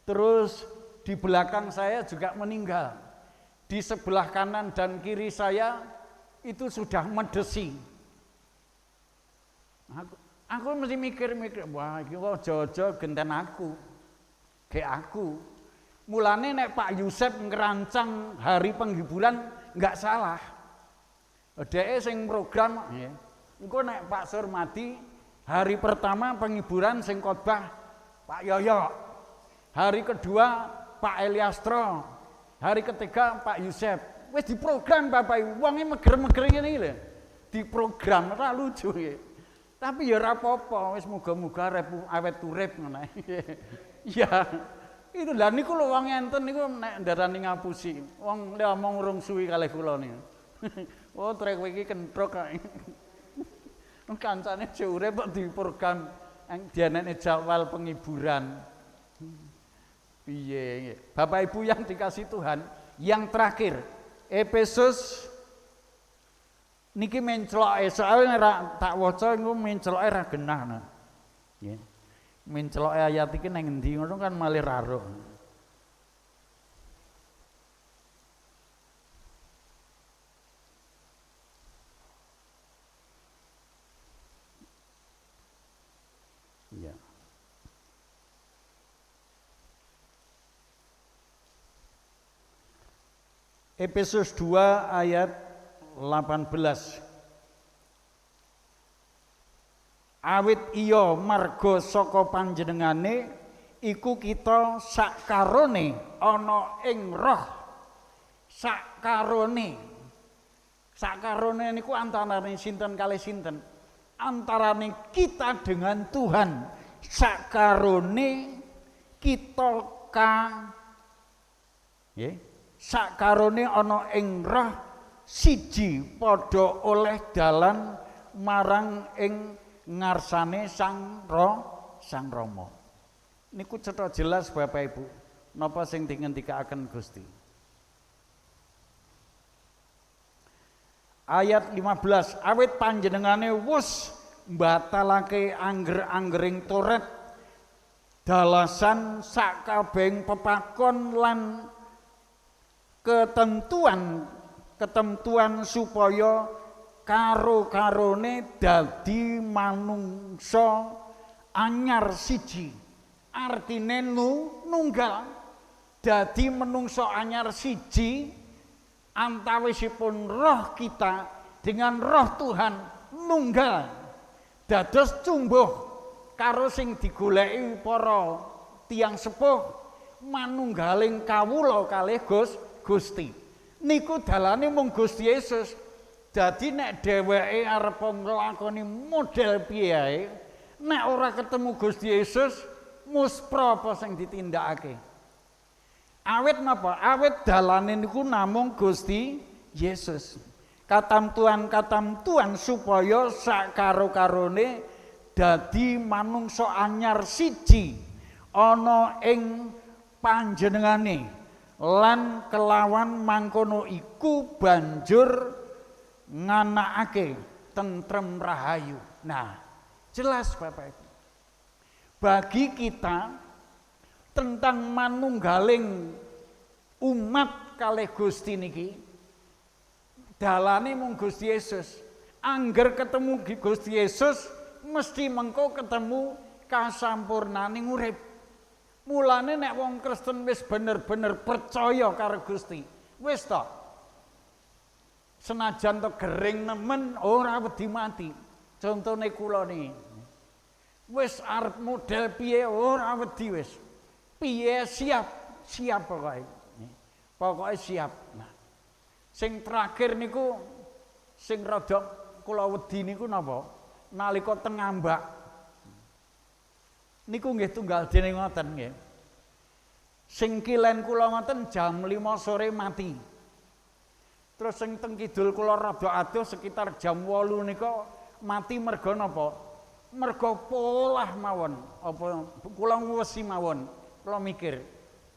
Terus di belakang saya juga meninggal. Di sebelah kanan dan kiri saya itu sudah medesi. Aku mesti mikir-mikir, wah iki kok jojo genten aku. Kayak aku. Mulane nek Pak Yusuf ngerancang hari penghiburan enggak salah. Dheke sing program nggih. Engko nek Pak Surmadi hari pertama penghiburan sing khotbah Pak Yoyo. Hari kedua Pak Eliastro. Hari ketiga Pak Yusuf. Wis diprogram Bapak Ibu, wonge meger-meger ngene iki lho. Diprogram ora lucu nggih. Tapi ya ora apa-apa, wis muga-muga awet urip ngono. Ya. Itu lha niku lho wong enten niku nek ndarani ngapusi. Wong le omong urung suwi kalih kula niku. Oh, trek iki kentrok kok. Kancane urip kok diprogram dianane jadwal penghiburan. Piye? Bapak Ibu yang dikasih Tuhan, yang terakhir Efesus niki mencloke soalnya ora tak waca niku mencloke ra genah. Nggih. Mencloke ayat iki nang endi ngono kan malih raruh. Ya. Efesus 2 ayat 18. Awit iya marga saka panjenengane iku kita sakarone ana ing roh. Sakarone niku antarane sinten kalih sinten? Antarane kita dengan Tuhan. Sakarone kita nggih. Sakarone ana ing roh siji padha oleh dalan marang ing ngarsane Sang Rama. Niku cetha jelas Bapak Ibu, napa sing dingendikaken Gusti. Ayat 15, awit panjenengane wus mbatalake angger-anggering Toret dalasan sakabehing pepakon lan ketentuan supaya karo-karone dadi manungsa anyar siji. Artine nunggal. Dadi menungso anyar siji antawisipun roh kita dengan roh Tuhan nunggal. Dados tumbuh karo sing digoleki para tiyang sepuh manunggaling kawula kalih Gusti. Niku dalane mung Gusti Yesus. Dadi nek dheweke arep nglakoni model piye ae, nek ora ketemu Gusti Yesus, muspra apa sing ditindakake. Awit napa? Awit dalane niku namung Gusti Yesus. Katamtuan supaya sakaro-karone dadi manungsa anyar siji ana ing panjenengane lan kelawan mangkono iku banjur nganakake tentrem rahayu. Nah, jelas Bapak Ibu. Bagi kita tentang manunggaling umat kalih Gusti niki dalane mung Gusti Yesus. Angger ketemu Gusti Yesus mesti mengko ketemu kasampurnaning urip. Mulane nek wong Kristen wis bener-bener percaya karo Gusti, wis to. Senajan to gering nemen ora wedi mati. Contone kula niki. Wis arep model piye ora wedi wis. Piye siap pokoke. Pokoke siap. Nah, sing terakhir niku sing rada kula wedi niku napa? Nalika teng ngambak. Niku nggih tunggal dene ngoten nggih. Sing kilen kula ngoten jam 5 sore mati. Terus sing teng kidul kula rada adoh sekitar jam 8 nika mati merga napa? Merga polah mawon. Apa kula ngwesi mawon. Kula mikir,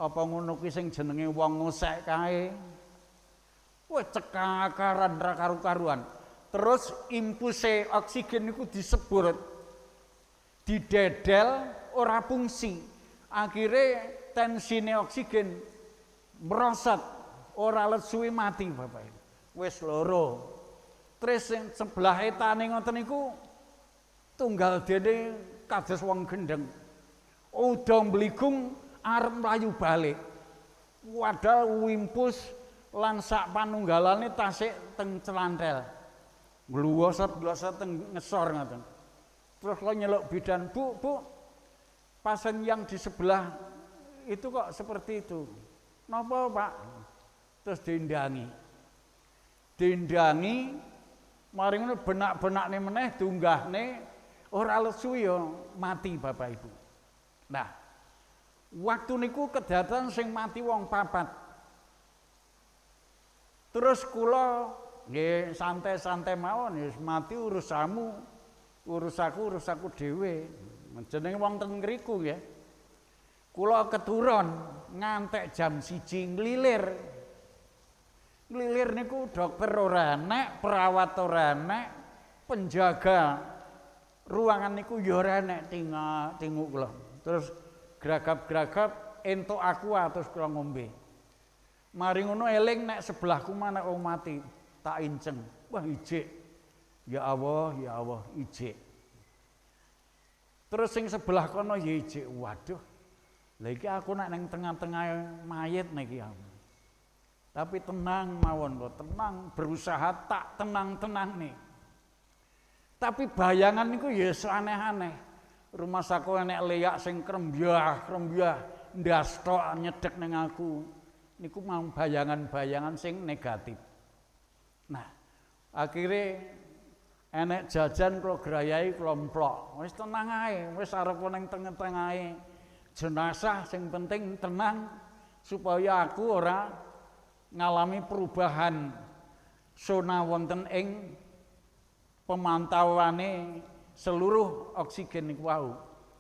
apa ngono kuwi sing jenenge wong ngosek kae. Wah cekakaran ra karu-karuan. Terus impulse oksigen niku disebut. Didedel ora fungsi. Akhire tensine oksigen merosot, ora let suwi mati Bapak Ibu. Wis loro. Terus sing sebelah etane ngoten niku tunggal dene kados wong gendeng. Udah mbligung arep mlayu balik. Wadal wimpus lan sak panunggalane tasik teng celantel. Ngluwosot-ngluwosot teng ngesor ngoten. Terus lo nyeluk bidan, Bu, pasien yang di sebelah itu kok seperti itu. Napa, Pak? Terus dindangi, mari ngono benak-benakne meneh dunggahne ora lesu ya mati Bapak Ibu. Nah, waktu niku kedatan sing mati wong 4. Terus kula nggih santai-santai mawon ya mati urusamu, urusaku dhewe. Jenenge wong ten ngriku nggih. Kula keturun ngantek jam 1 nglilir. Nglilir niku dokter ora enek, perawat ora enek, penjaga ruangan niku ya ora enek tinguk kula. Terus gragap-gragap entuk aqua terus kula ngombe. Mari ngono eling nek sebelahku mana wong mati, tak inceng. Wah ijik. Ya Allah, ijik. Terus sing sebelah kono ya ijik. Waduh. Lah iki aku nek ning tengah-tengah mayit niki aku. Tapi tenang mawon kok, tenang, berusaha tak tenang-tenang nih. Tapi bayangan niku ya aneh-aneh. Rumah saku enek leyak sing krembyah, ndastok nyedek ning aku. Niku mau bayangan-bayangan sing negatif. Nah, akhirnya enek jajan kula grayai klomplok. Wis tenang ae, wis arep ning tengah-tengahe jenazah sing penting tenang supaya aku ora ngalami perubahan sona wonten ing pemantauane seluruh oksigen niku wau.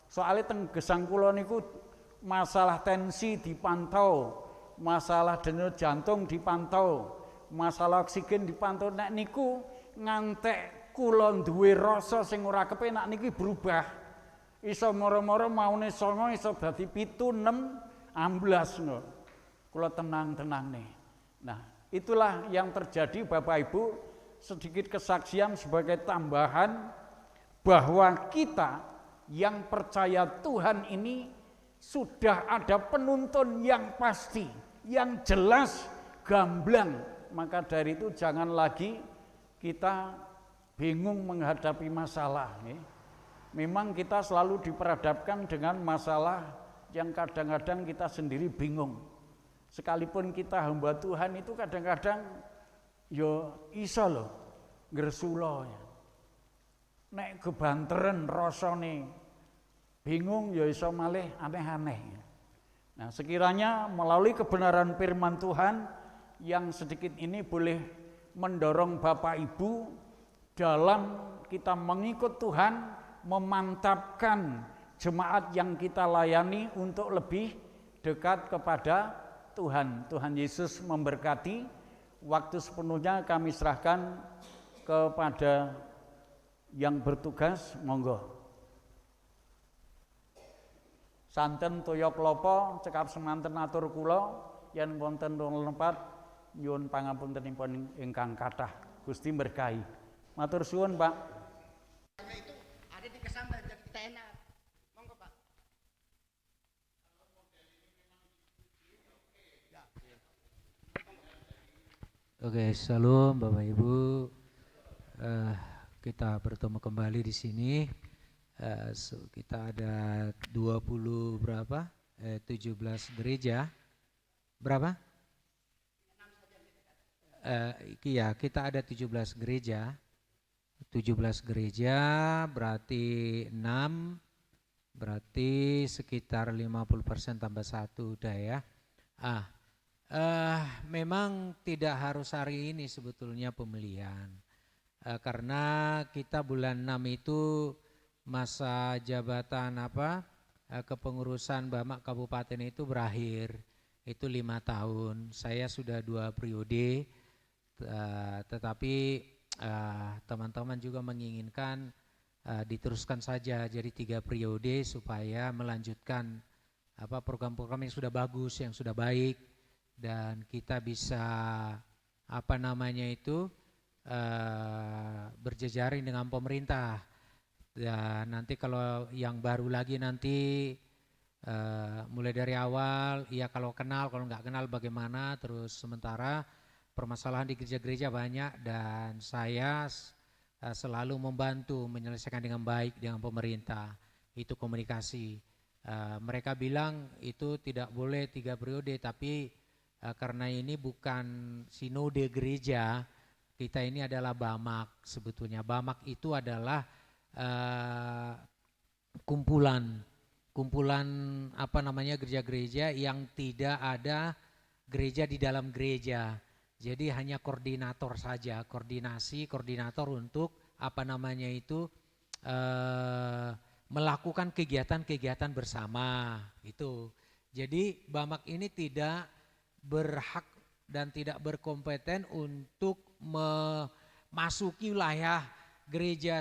Soale teng gesang kula niku masalah tensi dipantau, masalah denyut jantung dipantau, masalah oksigen dipantau. Nek niku ngantek kula duwe rasa sing ora kepenak niki berubah. Iso moro-moro maune 9 iso dadi 7, 6, 12 ngono. Kula tenang-tenang nih. Nah, itulah yang terjadi Bapak Ibu, sedikit kesaksian sebagai tambahan bahwa kita yang percaya Tuhan ini sudah ada penuntun yang pasti, yang jelas, gamblang. Maka dari itu jangan lagi kita bingung menghadapi masalah. Memang kita selalu diperhadapkan dengan masalah yang kadang-kadang kita sendiri bingung. Sekalipun kita hamba Tuhan itu kadang-kadang yo iso loh ngresula. Nek kebanteren rasane bingung ya iso malih aneh-aneh. Nah, sekiranya melalui kebenaran firman Tuhan yang sedikit ini boleh mendorong Bapak Ibu dalam kita mengikut Tuhan, memantapkan jemaat yang kita layani untuk lebih dekat kepada Tuhan. Tuhan Yesus memberkati. Waktu sepenuhnya kami serahkan kepada yang bertugas, monggo. Santen toya klapa cekap semanten atur kula yen wonten tempat nyuwun pangapuntenipun ingkang kathah. Gusti berkahi. Matur suwun, Pak. Itu ada di Kesamben jadi kita enak. Monggo, Pak. Oke, shalom Bapak Ibu. Kita bertemu kembali di sini. Kita ada 20 berapa? 17 gereja. Berapa? Iya, kita ada 17 gereja. 17 gereja berarti 6, berarti sekitar 50% tambah 1 udah ya. Memang tidak harus hari ini sebetulnya pemilihan, karena kita bulan 6 itu masa jabatan kepengurusan Bamak Kabupaten itu berakhir, itu 5 tahun. Saya sudah 2 periode, tetapi teman-teman juga menginginkan diteruskan saja jadi 3 periode supaya melanjutkan program-program yang sudah bagus, yang sudah baik. Dan kita bisa berjejaring dengan pemerintah. Dan nanti kalau yang baru lagi nanti mulai dari awal, ya kalau kenal, kalau nggak kenal bagaimana. Terus sementara permasalahan di gereja-gereja banyak dan saya selalu membantu menyelesaikan dengan baik dengan pemerintah. Itu komunikasi. Mereka bilang itu tidak boleh 3 periode, tapi karena ini bukan sinode gereja, kita ini adalah Bamak sebetulnya. Bamak itu adalah kumpulan gereja-gereja yang tidak ada gereja di dalam gereja. Jadi hanya koordinator saja, koordinator untuk melakukan kegiatan-kegiatan bersama itu. Jadi Bamak ini tidak berhak dan tidak berkompeten untuk memasuki wilayah gereja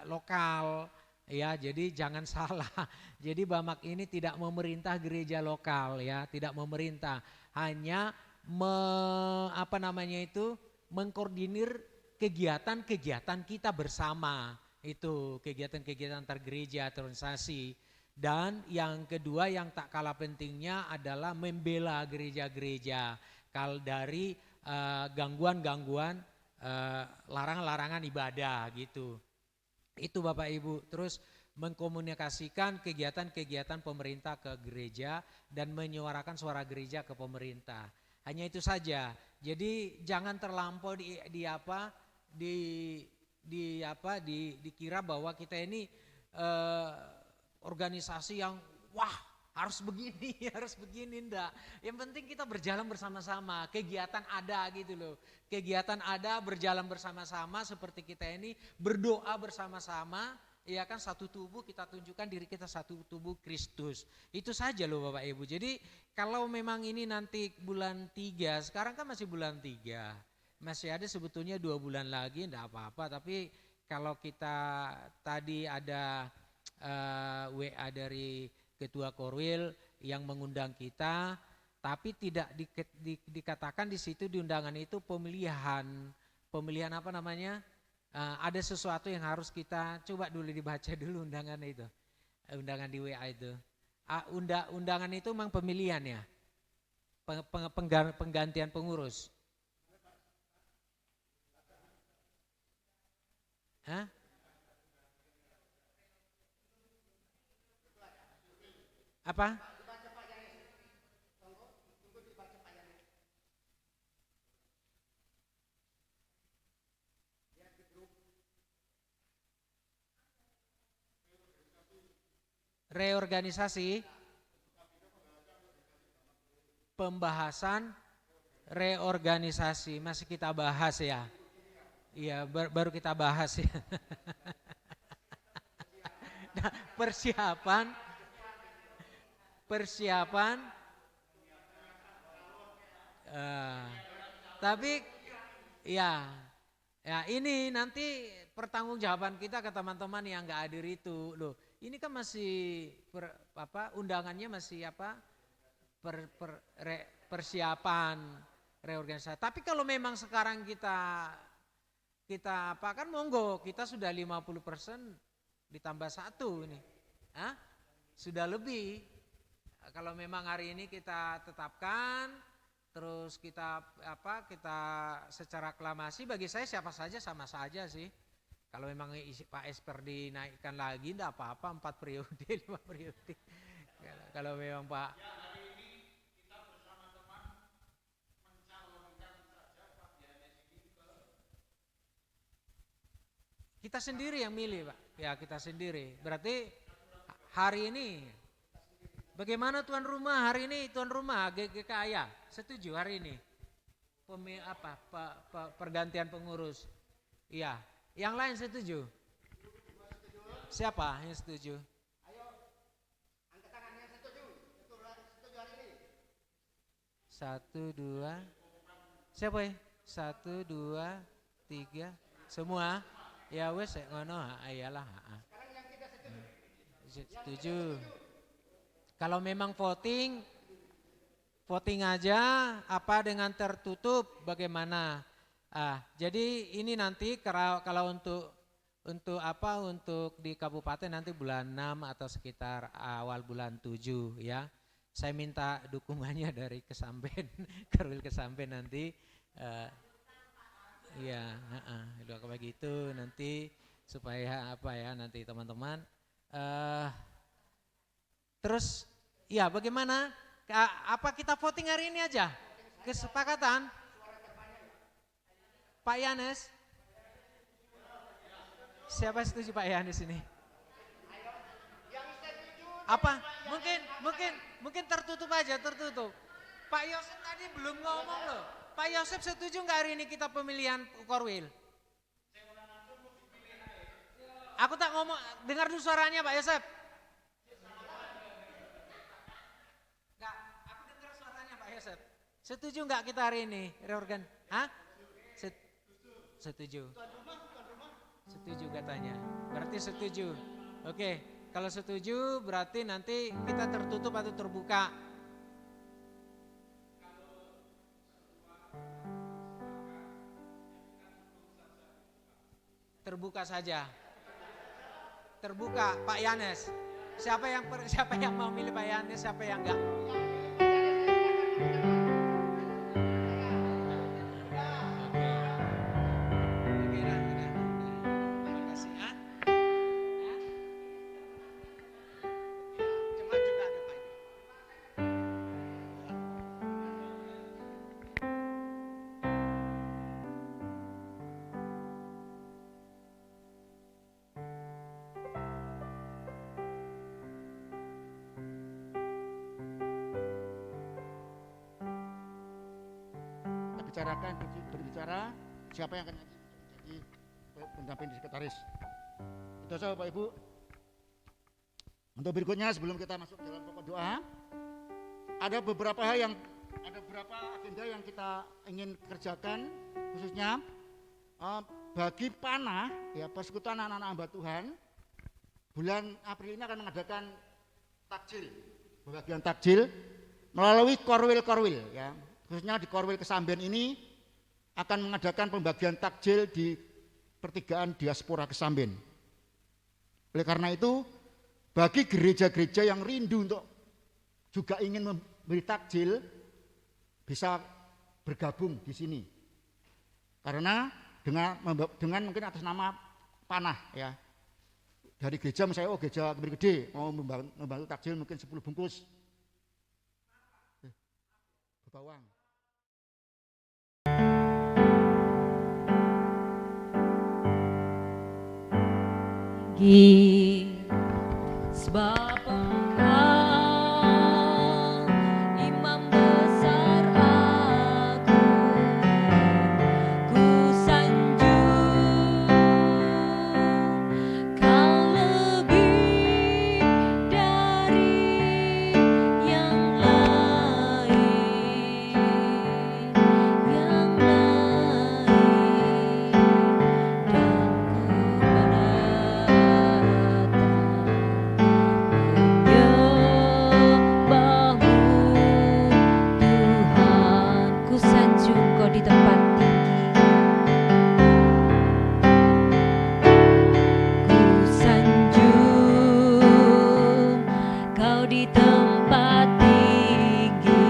lokal ya, jadi jangan salah. Jadi Bamak ini tidak memerintah gereja lokal ya, tidak memerintah, hanya mengkoordinir kegiatan-kegiatan kita bersama, itu kegiatan-kegiatan antar gereja, organisasi. Dan yang kedua yang tak kalah pentingnya adalah membela gereja-gereja dari gangguan-gangguan, larangan-larangan ibadah gitu. Itu Bapak Ibu. Terus mengkomunikasikan kegiatan-kegiatan pemerintah ke gereja dan menyuarakan suara gereja ke pemerintah. Hanya itu saja. Jadi jangan terlampau dikira bahwa kita ini organisasi yang harus begini, harus begini, enggak. Yang penting kita berjalan bersama-sama, kegiatan ada gitu loh. Kegiatan ada, berjalan bersama-sama seperti kita ini, berdoa bersama-sama, ya kan, satu tubuh, kita tunjukkan diri kita satu tubuh Kristus. Itu saja loh Bapak Ibu. Jadi kalau memang ini nanti bulan 3, sekarang kan masih bulan 3. Masih ada sebetulnya 2 bulan lagi, enggak apa-apa. Tapi kalau kita tadi ada WA dari Ketua Korwil yang mengundang kita, tapi tidak dikatakan di situ di undangan itu pemilihan ada sesuatu yang harus kita coba dulu dibaca dulu undangan itu, undangan di WA itu. Undangan itu memang pemilihan ya, penggantian pengurus. Hah? Apa? Reorganisasi, pembahasan reorganisasi masih kita bahas ya. Iya, baru kita bahas ya. Nah, persiapan. Tapi ya ini nanti pertanggungjawaban kita ke teman-teman yang nggak hadir itu loh. Ini kan masih undangannya masih persiapan reorganisasi. Tapi kalau memang sekarang kita kan monggo, kita sudah 50% ditambah 1 ini. Sudah lebih. Kalau memang hari ini kita tetapkan, terus kita secara aklamasi, bagi saya siapa saja sama saja sih. Kalau memang Pak Esper dinaikkan lagi enggak apa-apa, 4 periode, 5 periode. Kalau memang Pak kita sendiri yang milih Pak. Ya kita sendiri. Berarti hari ini bagaimana tuan rumah hari ini, tuan rumah GKK setuju hari ini pergantian pengurus? Iya. Yang lain setuju? Siapa yang setuju? Ayo, angkat tangan yang setuju. Setuju hari ini. 1, 2. Siapa ya? 1, 2, 3. Semua? Ya wes ngono, iyalah. Sekarang yang tidak setuju. Setuju. Kalau memang voting aja, apa dengan tertutup bagaimana? Jadi ini nanti kalau untuk di kabupaten nanti bulan 6 atau sekitar awal bulan 7 ya. Saya minta dukungannya dari Kesamben, Korwil Kesamben nanti. Iya, kalau begitu nanti supaya nanti teman-teman. Terus ya bagaimana? Apa kita voting hari ini aja? Kesepakatan? Pak Yanes? Siapa setuju Pak Yanes ini? Apa? Mungkin tertutup aja, tertutup. Pak Yosef tadi belum ngomong loh. Pak Yosef setuju nggak hari ini kita pemilihan Korwil? Aku tak ngomong, dengar dulu suaranya Pak Yosef. Enggak, aku dengar suaranya Pak Yosef. Setuju nggak kita hari ini reorgan? Setuju. Setuju katanya. Berarti setuju. Oke, kalau setuju berarti nanti kita tertutup atau terbuka? Terbuka saja. Terbuka Pak Yanes. Siapa yang mau milih Pak Yanes, siapa yang enggak? Berbicara siapa yang akan jadi pendamping sekretaris. Itu saja Bapak Ibu. Untuk berikutnya sebelum kita masuk dalam pokok doa, ada beberapa agenda yang kita ingin kerjakan, khususnya bagi panah ya persekutuan anak-anak hamba Tuhan. Bulan April ini akan mengadakan takjil, pembagian takjil melalui korwil ya. Khususnya di Korwil Kesamben ini akan mengadakan pembagian takjil di pertigaan diaspora Kesamben. Oleh karena itu, bagi gereja-gereja yang rindu untuk juga ingin memberi takjil, bisa bergabung di sini. Karena dengan mungkin atas nama panah ya. Dari gereja misalnya, oh gereja Kemiri Gede mau membantu takjil mungkin 10 bungkus. Bawang. Sebab Engkau Imam besar aku, ku sanjung Kau lebih dari yang lain, dan ku sanjung Kau di tempat tinggi, ku sanjung Kau di tempat tinggi,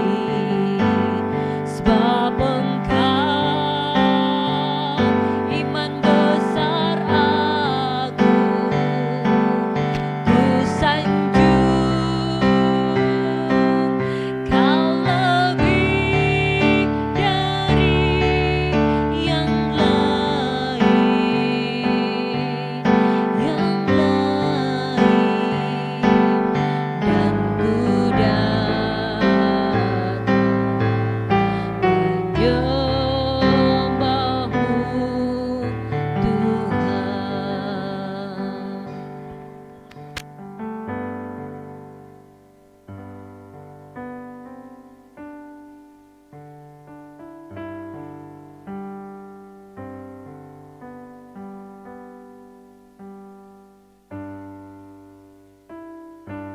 sebab Engkau iman besar aku, ku sanjung Kau lebih dari yang lain, dan ku datang menyembahmu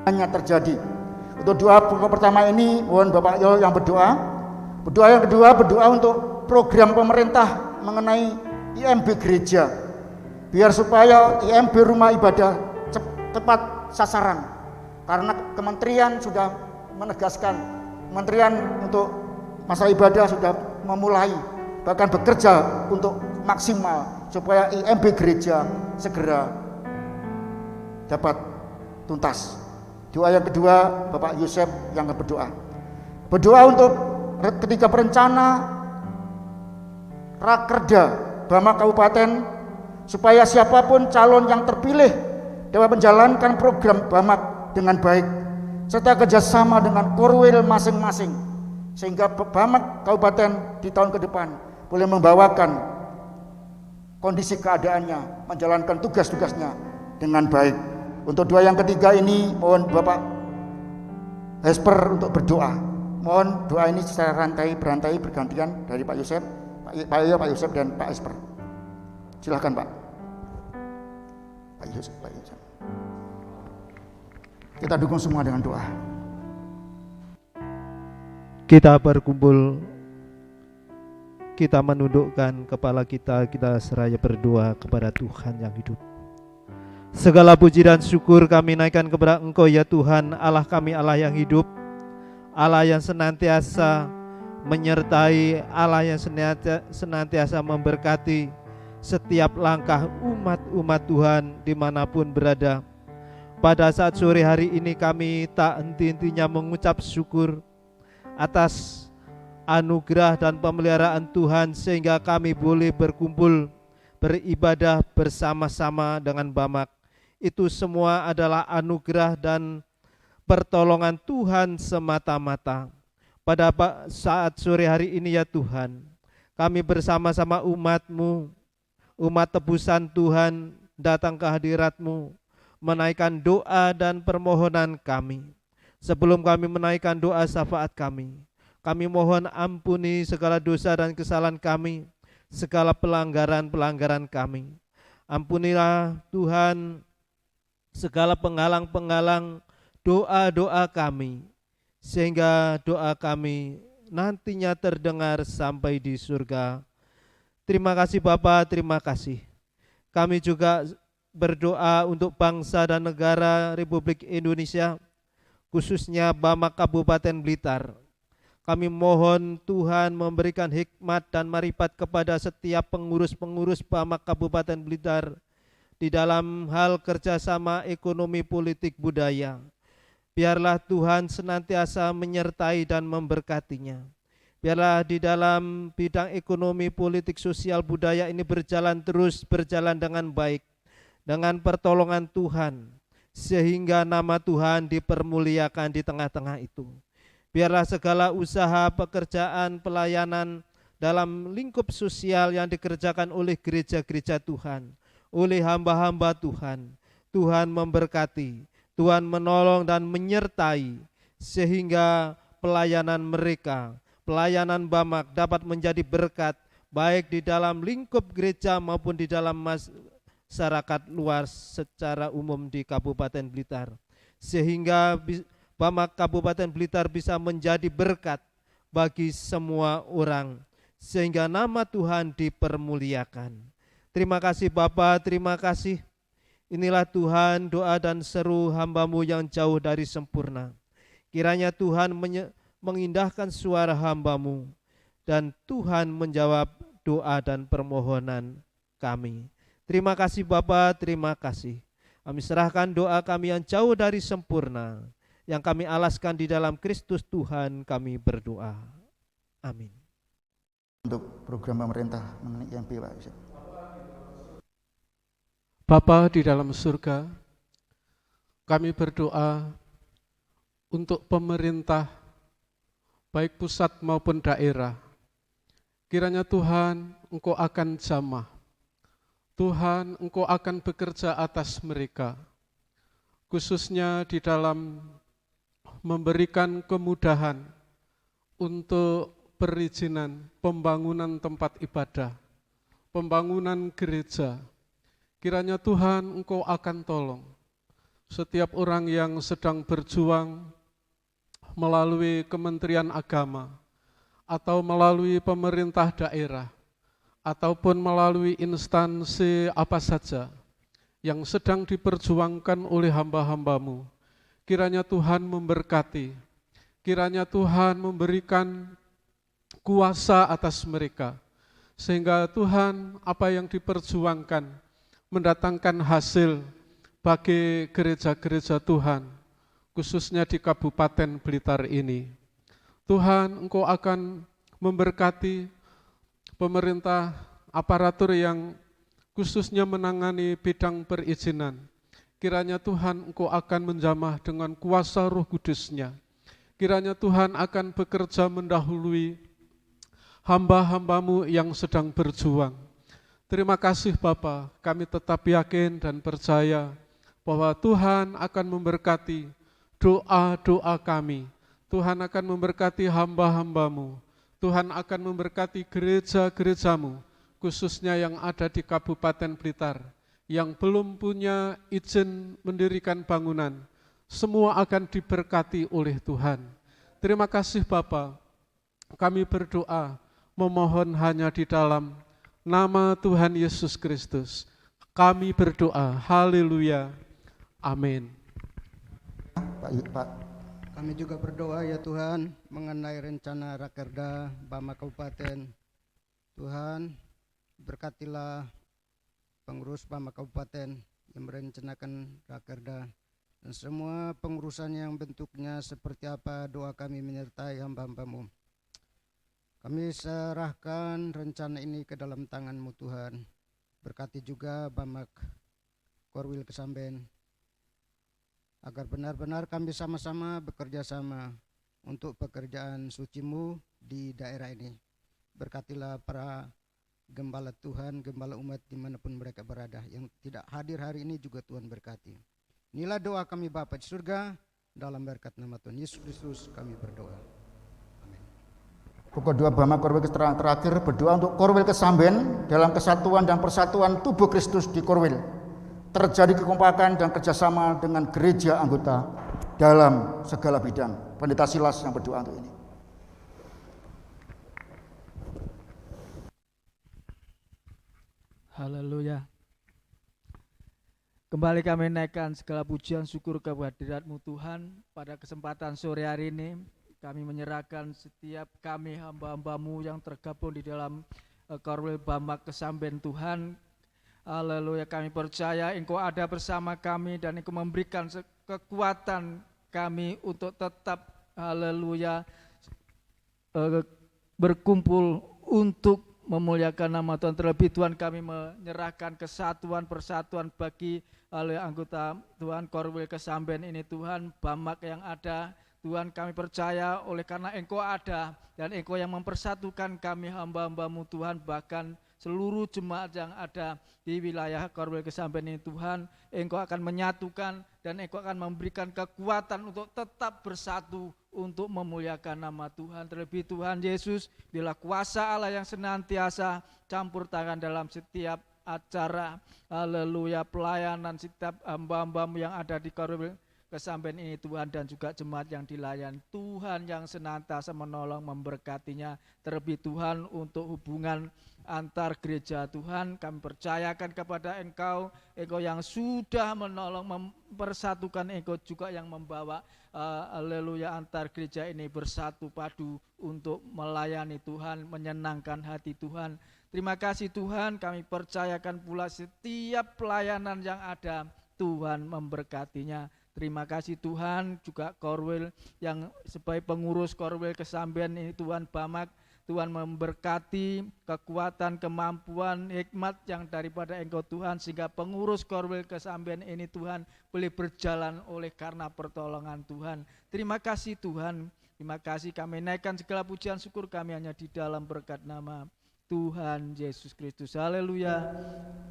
hanya terjadi. Untuk doa pokok pertama ini, mohon Bapak Yo yang berdoa. Berdoa yang kedua, berdoa untuk program pemerintah mengenai IMB gereja. Biar supaya IMB rumah ibadah tepat sasaran. Karena kementerian sudah menegaskan, kementerian untuk masa ibadah sudah memulai, bahkan bekerja untuk maksimal supaya IMB gereja segera dapat tuntas. Doa yang kedua, Bapak Yusef yang berdoa. Berdoa untuk ketika perencana Rakerda Bama Kabupaten, supaya siapapun calon yang terpilih dapat menjalankan program Bama dengan baik, serta kerjasama dengan Korwil masing-masing, sehingga Bama Kabupaten di tahun ke depan boleh membawakan kondisi keadaannya, menjalankan tugas-tugasnya dengan baik. Untuk doa yang ketiga ini, mohon Bapak Hesper untuk berdoa. Mohon doa ini secara berantai bergantian dari Pak Yusef, Pak Yusef dan Pak Hesper. Silahkan Pak. Pak Yusef. Kita dukung semua dengan doa. Kita berkumpul, kita menundukkan kepala kita seraya berdoa kepada Tuhan yang hidup. Segala puji dan syukur kami naikkan kepada Engkau ya Tuhan, Allah kami, Allah yang hidup, Allah yang senantiasa menyertai, Allah yang senantiasa memberkati setiap langkah umat-umat Tuhan dimanapun berada. Pada saat sore hari ini kami tak henti-hentinya mengucap syukur atas anugerah dan pemeliharaan Tuhan, sehingga kami boleh berkumpul beribadah bersama-sama dengan Bamak. Itu semua adalah anugerah dan pertolongan Tuhan semata-mata. Pada saat sore hari ini ya Tuhan, kami bersama-sama umat-Mu, umat tebusan Tuhan, datang ke hadirat-Mu, menaikkan doa dan permohonan kami. Sebelum kami menaikkan doa syafaat kami mohon ampuni segala dosa dan kesalahan kami, segala pelanggaran-pelanggaran kami. Ampunilah Tuhan segala penghalang-penghalang doa-doa kami, sehingga doa kami nantinya terdengar sampai di surga. Terima kasih Bapa, terima kasih. Kami juga berdoa untuk bangsa dan negara Republik Indonesia, khususnya Bamak Kabupaten Blitar. Kami mohon Tuhan memberikan hikmat dan marifat kepada setiap pengurus-pengurus Bamak Kabupaten Blitar di dalam hal kerjasama ekonomi, politik, budaya. Biarlah Tuhan senantiasa menyertai dan memberkatinya. Biarlah di dalam bidang ekonomi, politik, sosial, budaya ini berjalan dengan baik, dengan pertolongan Tuhan, sehingga nama Tuhan dipermuliakan di tengah-tengah itu. Biarlah segala usaha, pekerjaan, pelayanan dalam lingkup sosial yang dikerjakan oleh gereja-gereja Tuhan, oleh hamba-hamba Tuhan, Tuhan memberkati, Tuhan menolong dan menyertai, sehingga pelayanan mereka, pelayanan Bamak dapat menjadi berkat, baik di dalam lingkup gereja maupun di dalam masyarakat luas secara umum di Kabupaten Blitar, sehingga Bamak Kabupaten Blitar bisa menjadi berkat bagi semua orang, sehingga nama Tuhan dipermuliakan. Terima kasih Bapa, terima kasih. Inilah Tuhan doa dan seru hamba-Mu yang jauh dari sempurna. Kiranya Tuhan mengindahkan suara hamba-Mu, dan Tuhan menjawab doa dan permohonan kami. Terima kasih Bapa, terima kasih. Kami serahkan doa kami yang jauh dari sempurna, yang kami alaskan di dalam Kristus Tuhan kami berdoa. Amin. Untuk program pemerintah mengenai IMB, Pak. Bapa di dalam surga, kami berdoa untuk pemerintah, baik pusat maupun daerah. Kiranya Tuhan, Engkau akan jamah. Tuhan, Engkau akan bekerja atas mereka, khususnya di dalam memberikan kemudahan untuk perizinan pembangunan tempat ibadah, pembangunan gereja. Kiranya Tuhan, Engkau akan tolong setiap orang yang sedang berjuang melalui Kementerian Agama atau melalui pemerintah daerah ataupun melalui instansi apa saja yang sedang diperjuangkan oleh hamba-hamba-Mu. Kiranya Tuhan memberkati, kiranya Tuhan memberikan kuasa atas mereka, sehingga Tuhan apa yang diperjuangkan mendatangkan hasil bagi gereja-gereja Tuhan, khususnya di Kabupaten Blitar ini. Tuhan, Engkau akan memberkati pemerintah, aparatur yang khususnya menangani bidang perizinan. Kiranya Tuhan, Engkau akan menjamah dengan kuasa Roh Kudus-Nya. Kiranya Tuhan akan bekerja mendahului hamba-hamba-Mu yang sedang berjuang. Terima kasih Bapa, kami tetap yakin dan percaya bahwa Tuhan akan memberkati doa-doa kami. Tuhan akan memberkati hamba-hamba-Mu. Tuhan akan memberkati gereja-gereja-Mu, khususnya yang ada di Kabupaten Blitar, yang belum punya izin mendirikan bangunan. Semua akan diberkati oleh Tuhan. Terima kasih Bapa, kami berdoa, memohon hanya di dalam nama Tuhan Yesus Kristus. Kami berdoa, haleluya, amin. Pak. Kami juga berdoa ya Tuhan mengenai rencana Rakerda Bamak Kabupaten. Tuhan, berkatilah pengurus Bamak Kabupaten yang merencanakan Rakerda dan semua pengurusan yang bentuknya seperti apa, doa kami menyertai hamba-hamba-Mu. Kami serahkan rencana ini ke dalam tangan-Mu Tuhan. Berkati juga Bamak Korwil Kesamben, agar benar-benar kami sama-sama bekerja sama untuk pekerjaan suci-Mu di daerah ini. Berkatilah para gembala Tuhan, gembala umat dimanapun mereka berada, yang tidak hadir hari ini juga Tuhan berkati. Inilah doa kami Bapa di surga, dalam berkat nama Tuhan Yesus Kristus kami berdoa. Pukul 2 Bamak Korwil terakhir berdoa untuk Korwil Kesamben dalam kesatuan dan persatuan tubuh Kristus di Korwil. Terjadi kekompakan dan kerjasama dengan gereja anggota dalam segala bidang. Pendeta Silas yang berdoa untuk ini. Haleluya. Kembali kami naikkan segala pujian syukur kehadirat-Mu Tuhan. Pada kesempatan sore hari ini kami menyerahkan setiap kami hamba-hamba-Mu yang tergabung di dalam Korwil Bamak Kesamben Tuhan. Haleluya, kami percaya Engkau ada bersama kami dan Engkau memberikan kekuatan kami untuk tetap haleluya berkumpul untuk memuliakan nama Tuhan. Terlebih Tuhan, kami menyerahkan kesatuan persatuan bagi oleh anggota Tuhan Korwil Kesamben ini Tuhan, Bamak yang ada Tuhan, kami percaya oleh karena Engkau ada dan Engkau yang mempersatukan kami hamba-hamba-Mu Tuhan, bahkan seluruh jemaat yang ada di wilayah Korwil Kesamben ini Tuhan, Engkau akan menyatukan dan Engkau akan memberikan kekuatan untuk tetap bersatu untuk memuliakan nama Tuhan. Terlebih Tuhan Yesus, bila kuasa Allah yang senantiasa campur tangan dalam setiap acara haleluya pelayanan setiap hamba-hamba-Mu yang ada di Korwil Kesamben ini Tuhan, dan juga jemaat yang dilayani Tuhan yang senantiasa menolong memberkatinya. Terlebih Tuhan untuk hubungan antar gereja Tuhan, kami percayakan kepada Engkau yang sudah menolong mempersatukan, Engkau juga yang membawa haleluya antar gereja ini bersatu padu untuk melayani Tuhan, menyenangkan hati Tuhan. Terima kasih Tuhan, kami percayakan pula setiap pelayanan yang ada Tuhan memberkatinya. Terima kasih Tuhan, juga Korwil yang sebagai pengurus Korwil Kesamben ini Tuhan Bamak, Tuhan memberkati kekuatan, kemampuan, hikmat yang daripada Engkau Tuhan, sehingga pengurus Korwil Kesamben ini Tuhan boleh berjalan oleh karena pertolongan Tuhan. Terima kasih Tuhan, terima kasih, kami naikkan segala pujian syukur kami hanya di dalam berkat nama Tuhan Yesus Kristus. Haleluya.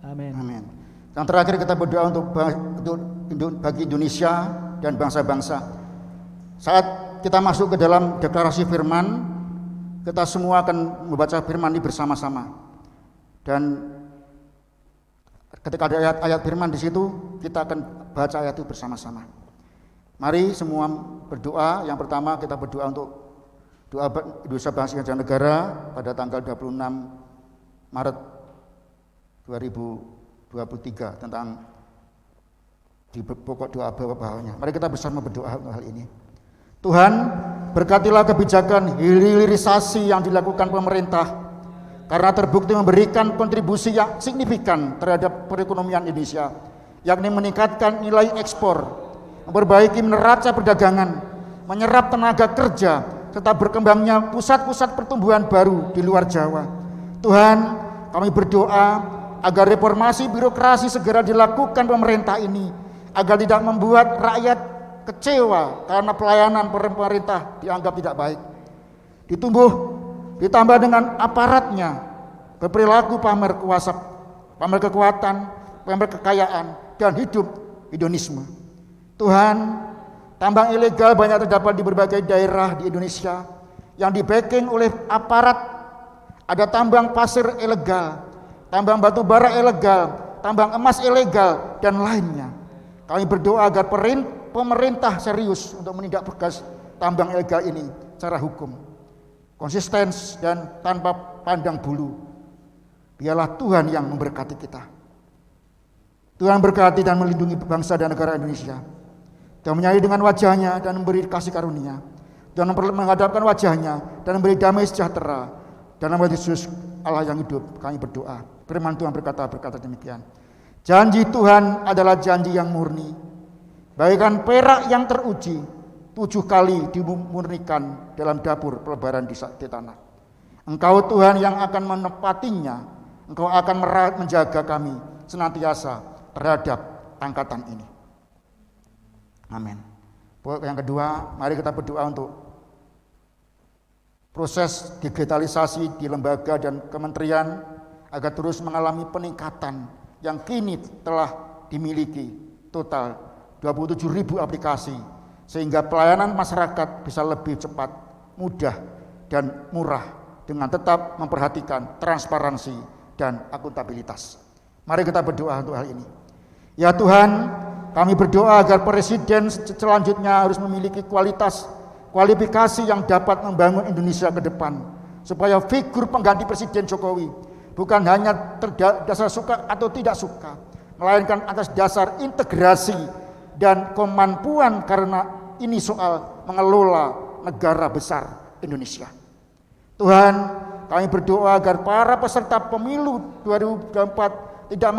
Amin. Amin. Yang terakhir kita berdoa untuk bagi Indonesia dan bangsa-bangsa. Saat kita masuk ke dalam deklarasi firman, kita semua akan membaca firman ini bersama-sama. Dan ketika ada ayat-ayat firman di situ, kita akan baca ayat itu bersama-sama. Mari semua berdoa. Yang pertama kita berdoa untuk doa Indonesia Bangsa dan Negara pada tanggal 26 Maret 2023 tentang di pokok doa bawah-bawahnya. Mari kita bersama berdoa untuk hal ini. Tuhan, berkatilah kebijakan hilirisasi yang dilakukan pemerintah karena terbukti memberikan kontribusi yang signifikan terhadap perekonomian Indonesia, yakni meningkatkan nilai ekspor, memperbaiki neraca perdagangan, menyerap tenaga kerja, serta berkembangnya pusat-pusat pertumbuhan baru di luar Jawa. Tuhan, kami berdoa agar reformasi birokrasi segera dilakukan pemerintah ini, agar tidak membuat rakyat kecewa karena pelayanan pemerintah dianggap tidak baik. Ditambah dengan aparatnya berperilaku pamer kuasa, pamer kekuatan, pamer kekayaan, dan hidup hedonisme. Tuhan, tambang ilegal banyak terdapat di berbagai daerah di Indonesia yang di-backing oleh aparat. Ada tambang pasir ilegal, tambang batu bara ilegal, tambang emas ilegal, dan lainnya. Kami berdoa agar pemerintah serius untuk menindak tegas tambang ilegal ini secara hukum, konsisten dan tanpa pandang bulu. Biarlah Tuhan yang memberkati kita. Tuhan berkati dan melindungi bangsa dan negara Indonesia. Tuhan menyayangi dengan wajahnya dan memberi kasih karunia. Tuhan menghadapkan wajahnya dan memberi damai sejahtera. Dalam nama Yesus Allah yang hidup, kami berdoa. Firman Tuhan berkata demikian. Janji Tuhan adalah janji yang murni. Bagaikan perak yang teruji, 7 kali dimurnikan dalam dapur pelebaran di tanah. Engkau Tuhan yang akan menepatinya. Engkau akan menjaga kami senantiasa terhadap angkatan ini. Amin. Yang kedua, mari kita berdoa untuk proses digitalisasi di lembaga dan kementerian agar terus mengalami peningkatan yang kini telah dimiliki total 27.000 aplikasi, sehingga pelayanan masyarakat bisa lebih cepat, mudah, dan murah dengan tetap memperhatikan transparansi dan akuntabilitas. Mari kita berdoa untuk hal ini. Ya Tuhan, kami berdoa agar presiden selanjutnya harus memiliki kualifikasi yang dapat membangun Indonesia ke depan, supaya figur pengganti Presiden Jokowi bukan hanya dasar suka atau tidak suka, melainkan atas dasar integrasi dan kemampuan, karena ini soal mengelola negara besar Indonesia. Tuhan, kami berdoa agar para peserta pemilu 2024 tidak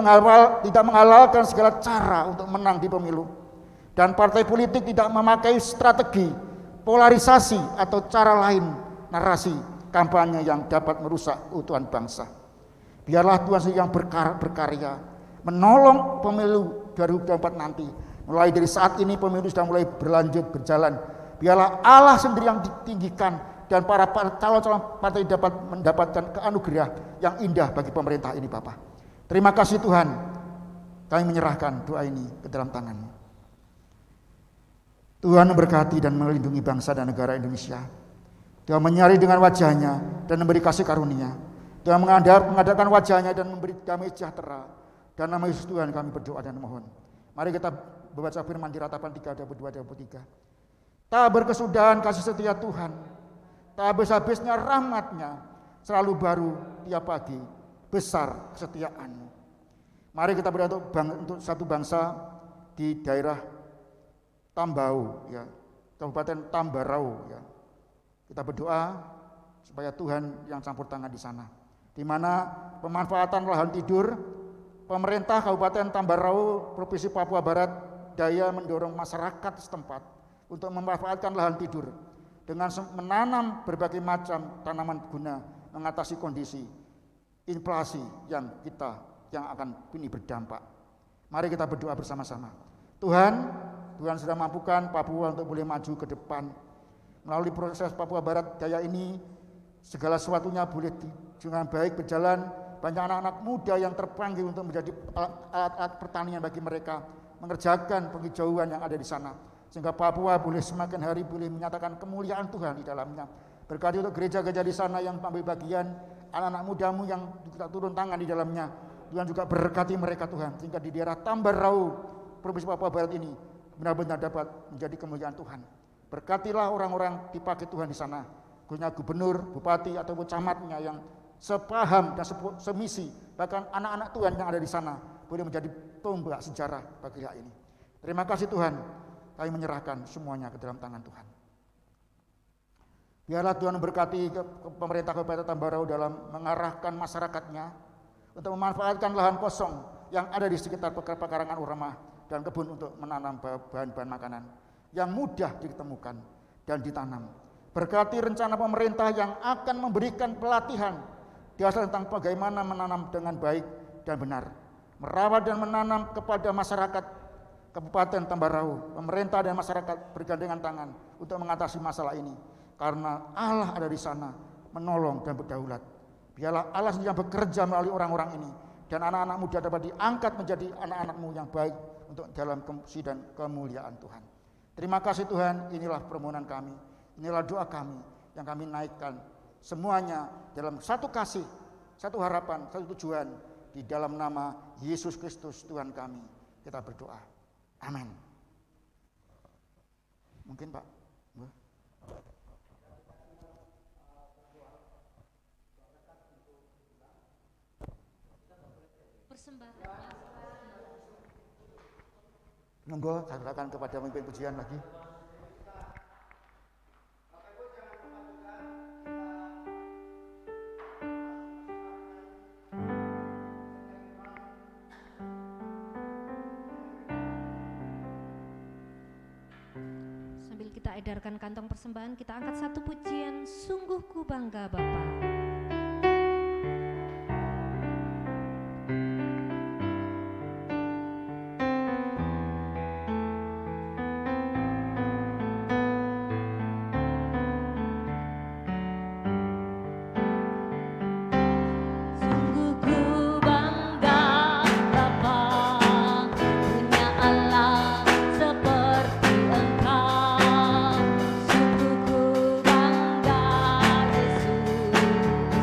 menghalalkan segala cara untuk menang di pemilu, dan partai politik tidak memakai strategi polarisasi atau cara lain narasi kampanye yang dapat merusak utuhan bangsa. Biarlah Tuhan sendiri yang berkarya menolong pemilu 2024 nanti. Mulai dari saat ini pemilu sudah mulai berjalan. Biarlah Allah sendiri yang ditinggikan dan para calon-calon partai dapat mendapatkan keanugerah yang indah bagi pemerintah ini, Bapak. Terima kasih Tuhan. Kami menyerahkan doa ini ke dalam tangan-Mu. Tuhan memberkati dan melindungi bangsa dan negara Indonesia. Tuhan menyari dengan wajah-Nya dan memberi kasih karunia. Tuhan mengadakan wajah-Nya dan memberi damai sejahtera. Dan nama Yesus Tuhan kami berdoa dan mohon. Mari kita membaca firman di Ratapan 3:22-23. Tak berkesudahan kasih setia Tuhan, tak habis-habisnya rahmat-Nya, selalu baru tiap pagi, besar kesetiaan-Mu. Mari kita berdoa untuk satu bangsa di daerah Tambau, ya, Kabupaten Tambarau, ya. Kita berdoa supaya Tuhan yang campur tangan di sana, di mana pemanfaatan lahan tidur pemerintah Kabupaten Tambarau, Provinsi Papua Barat Daya mendorong masyarakat setempat untuk memanfaatkan lahan tidur dengan menanam berbagai macam tanaman guna mengatasi kondisi inflasi yang akan ini berdampak. Mari kita berdoa bersama-sama. Tuhan sudah mampukan Papua untuk boleh maju ke depan. Melalui proses Papua Barat Daya ini, segala sesuatunya boleh dengan baik berjalan. Banyak anak-anak muda yang terpanggil untuk menjadi alat-alat pertanian bagi mereka, mengerjakan penghijauan yang ada di sana. Sehingga Papua boleh semakin hari boleh menyatakan kemuliaan Tuhan di dalamnya. Berkati untuk gereja-gereja di sana yang ambil bagian, anak-anak mudamu yang kita turun tangan di dalamnya. Tuhan juga berkati mereka Tuhan, sehingga di daerah Tambarau, Provinsi Papua Barat ini benar-benar dapat menjadi kemuliaan Tuhan. Berkatilah orang-orang dipakai Tuhan di sana, khususnya gubernur, bupati ataupun camatnya yang sepaham dan semisi, bahkan anak-anak Tuhan yang ada di sana boleh menjadi tonggak sejarah bagi hal ini. Terima kasih Tuhan, kami menyerahkan semuanya ke dalam tangan Tuhan. Biarlah Tuhan memberkati pemerintah Kabupaten Tambarau dalam mengarahkan masyarakatnya untuk memanfaatkan lahan kosong yang ada di sekitar pekarangan Urama dan kebun untuk menanam bahan-bahan makanan yang mudah ditemukan dan ditanam. Berkati rencana pemerintah yang akan memberikan pelatihan dasar tentang bagaimana menanam dengan baik dan benar, merawat dan menanam kepada masyarakat Kabupaten Tambarau. Pemerintah dan masyarakat bergandengan tangan untuk mengatasi masalah ini, karena Allah ada di sana menolong dan berdaulat. Biarlah Allah sendiri yang bekerja melalui orang-orang ini, dan anak-anak muda dapat diangkat menjadi anak-anak-Mu yang baik untuk dalam dan kemuliaan Tuhan. Terima kasih Tuhan, inilah permohonan kami, inilah doa kami yang kami naikkan semuanya dalam satu kasih, satu harapan, satu tujuan, di dalam nama Yesus Kristus Tuhan kami kita berdoa. Amin. Mungkin Pak. Monggo, saya serahkan kepada pemimpin pujian lagi. Sambil kita edarkan kantong persembahan, kita angkat satu pujian, sungguh ku bangga Bapa. Sungguh ku bangga Yesus.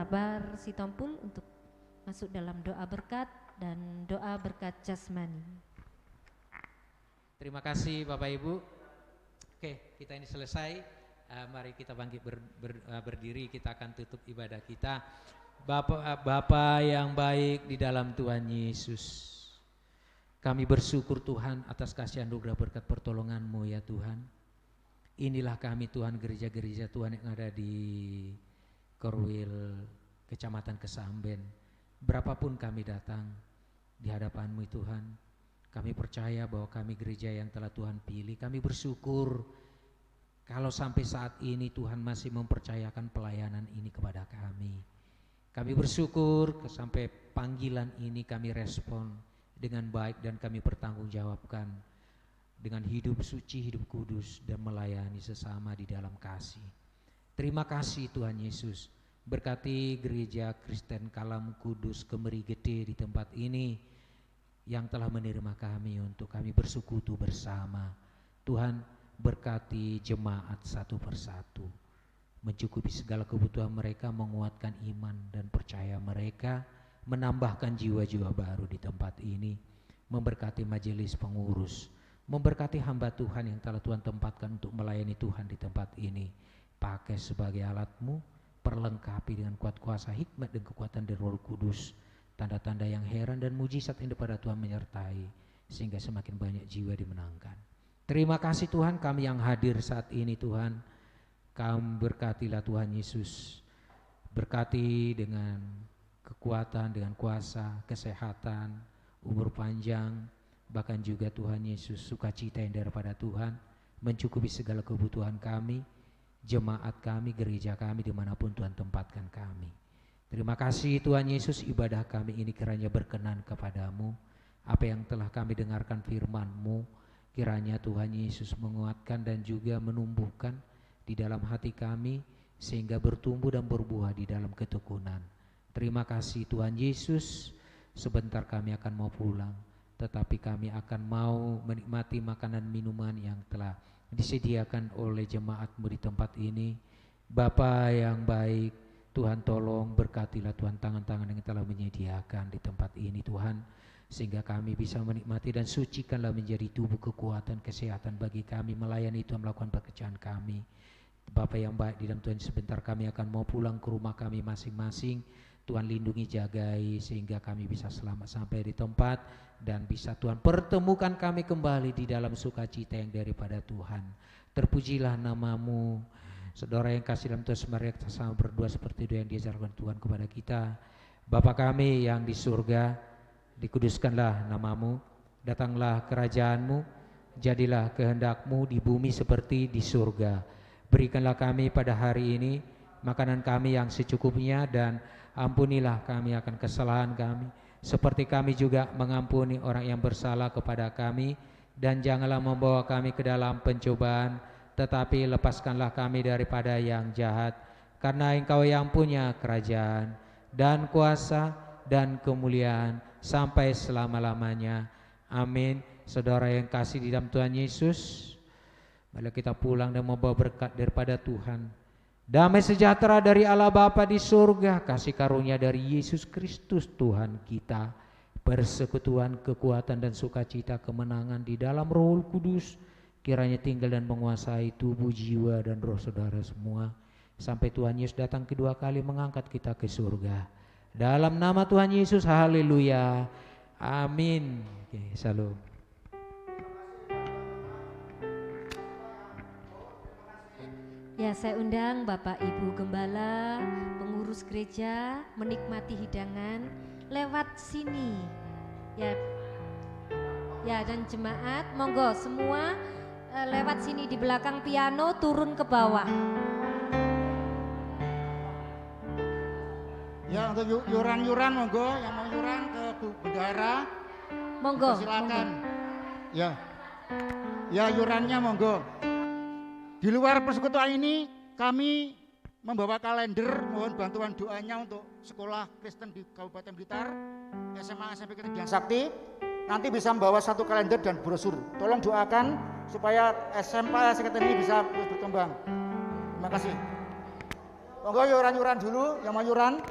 Barbar Sitompul untuk masuk dalam doa berkat dan doa berkat jasmani. Terima kasih Bapak Ibu. Oke, kita ini selesai. Mari kita bangkit berdiri, kita akan tutup ibadah kita. Bapa yang baik di dalam Tuhan Yesus, kami bersyukur Tuhan atas kasih anugerah berkat pertolongan-Mu ya Tuhan. Inilah kami Tuhan, gereja-gereja Tuhan yang ada di Korwil, Kecamatan Kesamben. Berapapun kami datang di hadapan-Mu Tuhan, kami percaya bahwa kami gereja yang telah Tuhan pilih. Kami bersyukur kalau sampai saat ini Tuhan masih mempercayakan pelayanan ini kepada kami. Kami bersyukur sampai panggilan ini kami respon dengan baik dan kami bertanggungjawabkan dengan hidup suci, hidup kudus dan melayani sesama di dalam kasih. Terima kasih Tuhan Yesus. Berkati gereja Kristen Kalam Kudus Kemeri Gede di tempat ini yang telah menerima kami untuk kami bersekutu bersama. Tuhan, berkati jemaat satu persatu, mencukupi segala kebutuhan mereka, menguatkan iman dan percaya mereka, menambahkan jiwa-jiwa baru di tempat ini, memberkati majelis pengurus, memberkati hamba Tuhan yang telah Tuhan tempatkan untuk melayani Tuhan di tempat ini. Pakai sebagai alat-Mu, perlengkapi dengan kuat kuasa, hikmat dan kekuatan dari Roh Kudus, tanda-tanda yang heran dan mujizat yang daripada Tuhan menyertai, sehingga semakin banyak jiwa dimenangkan. Terima kasih Tuhan, kami yang hadir saat ini Tuhan, kami berkatilah Tuhan Yesus, berkati dengan kekuatan, dengan kuasa, kesehatan, umur panjang, bahkan juga Tuhan Yesus sukacita yang daripada Tuhan, mencukupi segala kebutuhan kami, jemaat kami, gereja kami dimanapun Tuhan tempatkan kami. Terima kasih Tuhan Yesus, ibadah kami ini kiranya berkenan kepadamu. Apa yang telah kami dengarkan firman-Mu, kiranya Tuhan Yesus menguatkan dan juga menumbuhkan di dalam hati kami sehingga bertumbuh dan berbuah di dalam ketekunan. Terima kasih Tuhan Yesus. Sebentar kami akan mau pulang, tetapi kami akan mau menikmati makanan minuman yang telah disediakan oleh jemaat-Mu di tempat ini. Bapa yang baik, Tuhan tolong berkatilah Tuhan tangan-tangan yang telah menyediakan di tempat ini Tuhan, sehingga kami bisa menikmati dan sucikanlah menjadi tubuh kekuatan kesehatan bagi kami melayani Tuhan, melakukan pekerjaan kami. Bapa yang baik di dalam Tuhan, sebentar kami akan mau pulang ke rumah kami masing-masing. Tuhan lindungi, jagai sehingga kami bisa selamat sampai di tempat dan bisa Tuhan pertemukan kami kembali di dalam sukacita yang daripada Tuhan. Terpujilah nama-Mu. Saudara yang kasih dalam Tuhan, mari kita sama berdoa seperti doa yang diajarkan Tuhan kepada kita. Bapa kami yang di surga, dikuduskanlah nama-Mu, datanglah kerajaan-Mu, jadilah kehendak-Mu di bumi seperti di surga. Berikanlah kami pada hari ini makanan kami yang secukupnya, dan ampunilah kami akan kesalahan kami, seperti kami juga mengampuni orang yang bersalah kepada kami. Dan janganlah membawa kami ke dalam pencobaan, tetapi lepaskanlah kami daripada yang jahat. Karena Engkau yang punya kerajaan dan kuasa dan kemuliaan sampai selama-lamanya. Amin. Saudara yang kasih di dalam Tuhan Yesus, mari kita pulang dan membawa berkat daripada Tuhan. Damai sejahtera dari Allah Bapa di surga, kasih karunia dari Yesus Kristus Tuhan kita, persekutuan, kekuatan dan sukacita, kemenangan di dalam Roh Kudus, kiranya tinggal dan menguasai tubuh, jiwa dan roh saudara semua, sampai Tuhan Yesus datang kedua kali mengangkat kita ke surga. Dalam nama Tuhan Yesus, haleluya, amin. Oke, salam. Ya, saya undang Bapak Ibu Gembala, pengurus gereja menikmati hidangan lewat sini. Ya, dan jemaat monggo semua lewat sini di belakang piano turun ke bawah. Ya, untuk yuran-yuran monggo, yang mau yuran ke Bu Bendara, Monggo. silakan. Ya, ya yurannya monggo. Di luar persekutuan ini kami membawa kalender, mohon bantuan doanya untuk sekolah Kristen di Kabupaten Blitar, SMA SMP Kristen Biang Sakti. Nanti bisa membawa satu kalender dan brosur. Tolong doakan supaya SMA SMK ini bisa terus berkembang. Terima kasih. Monggo yuran-yuran dulu, yang mau yuran.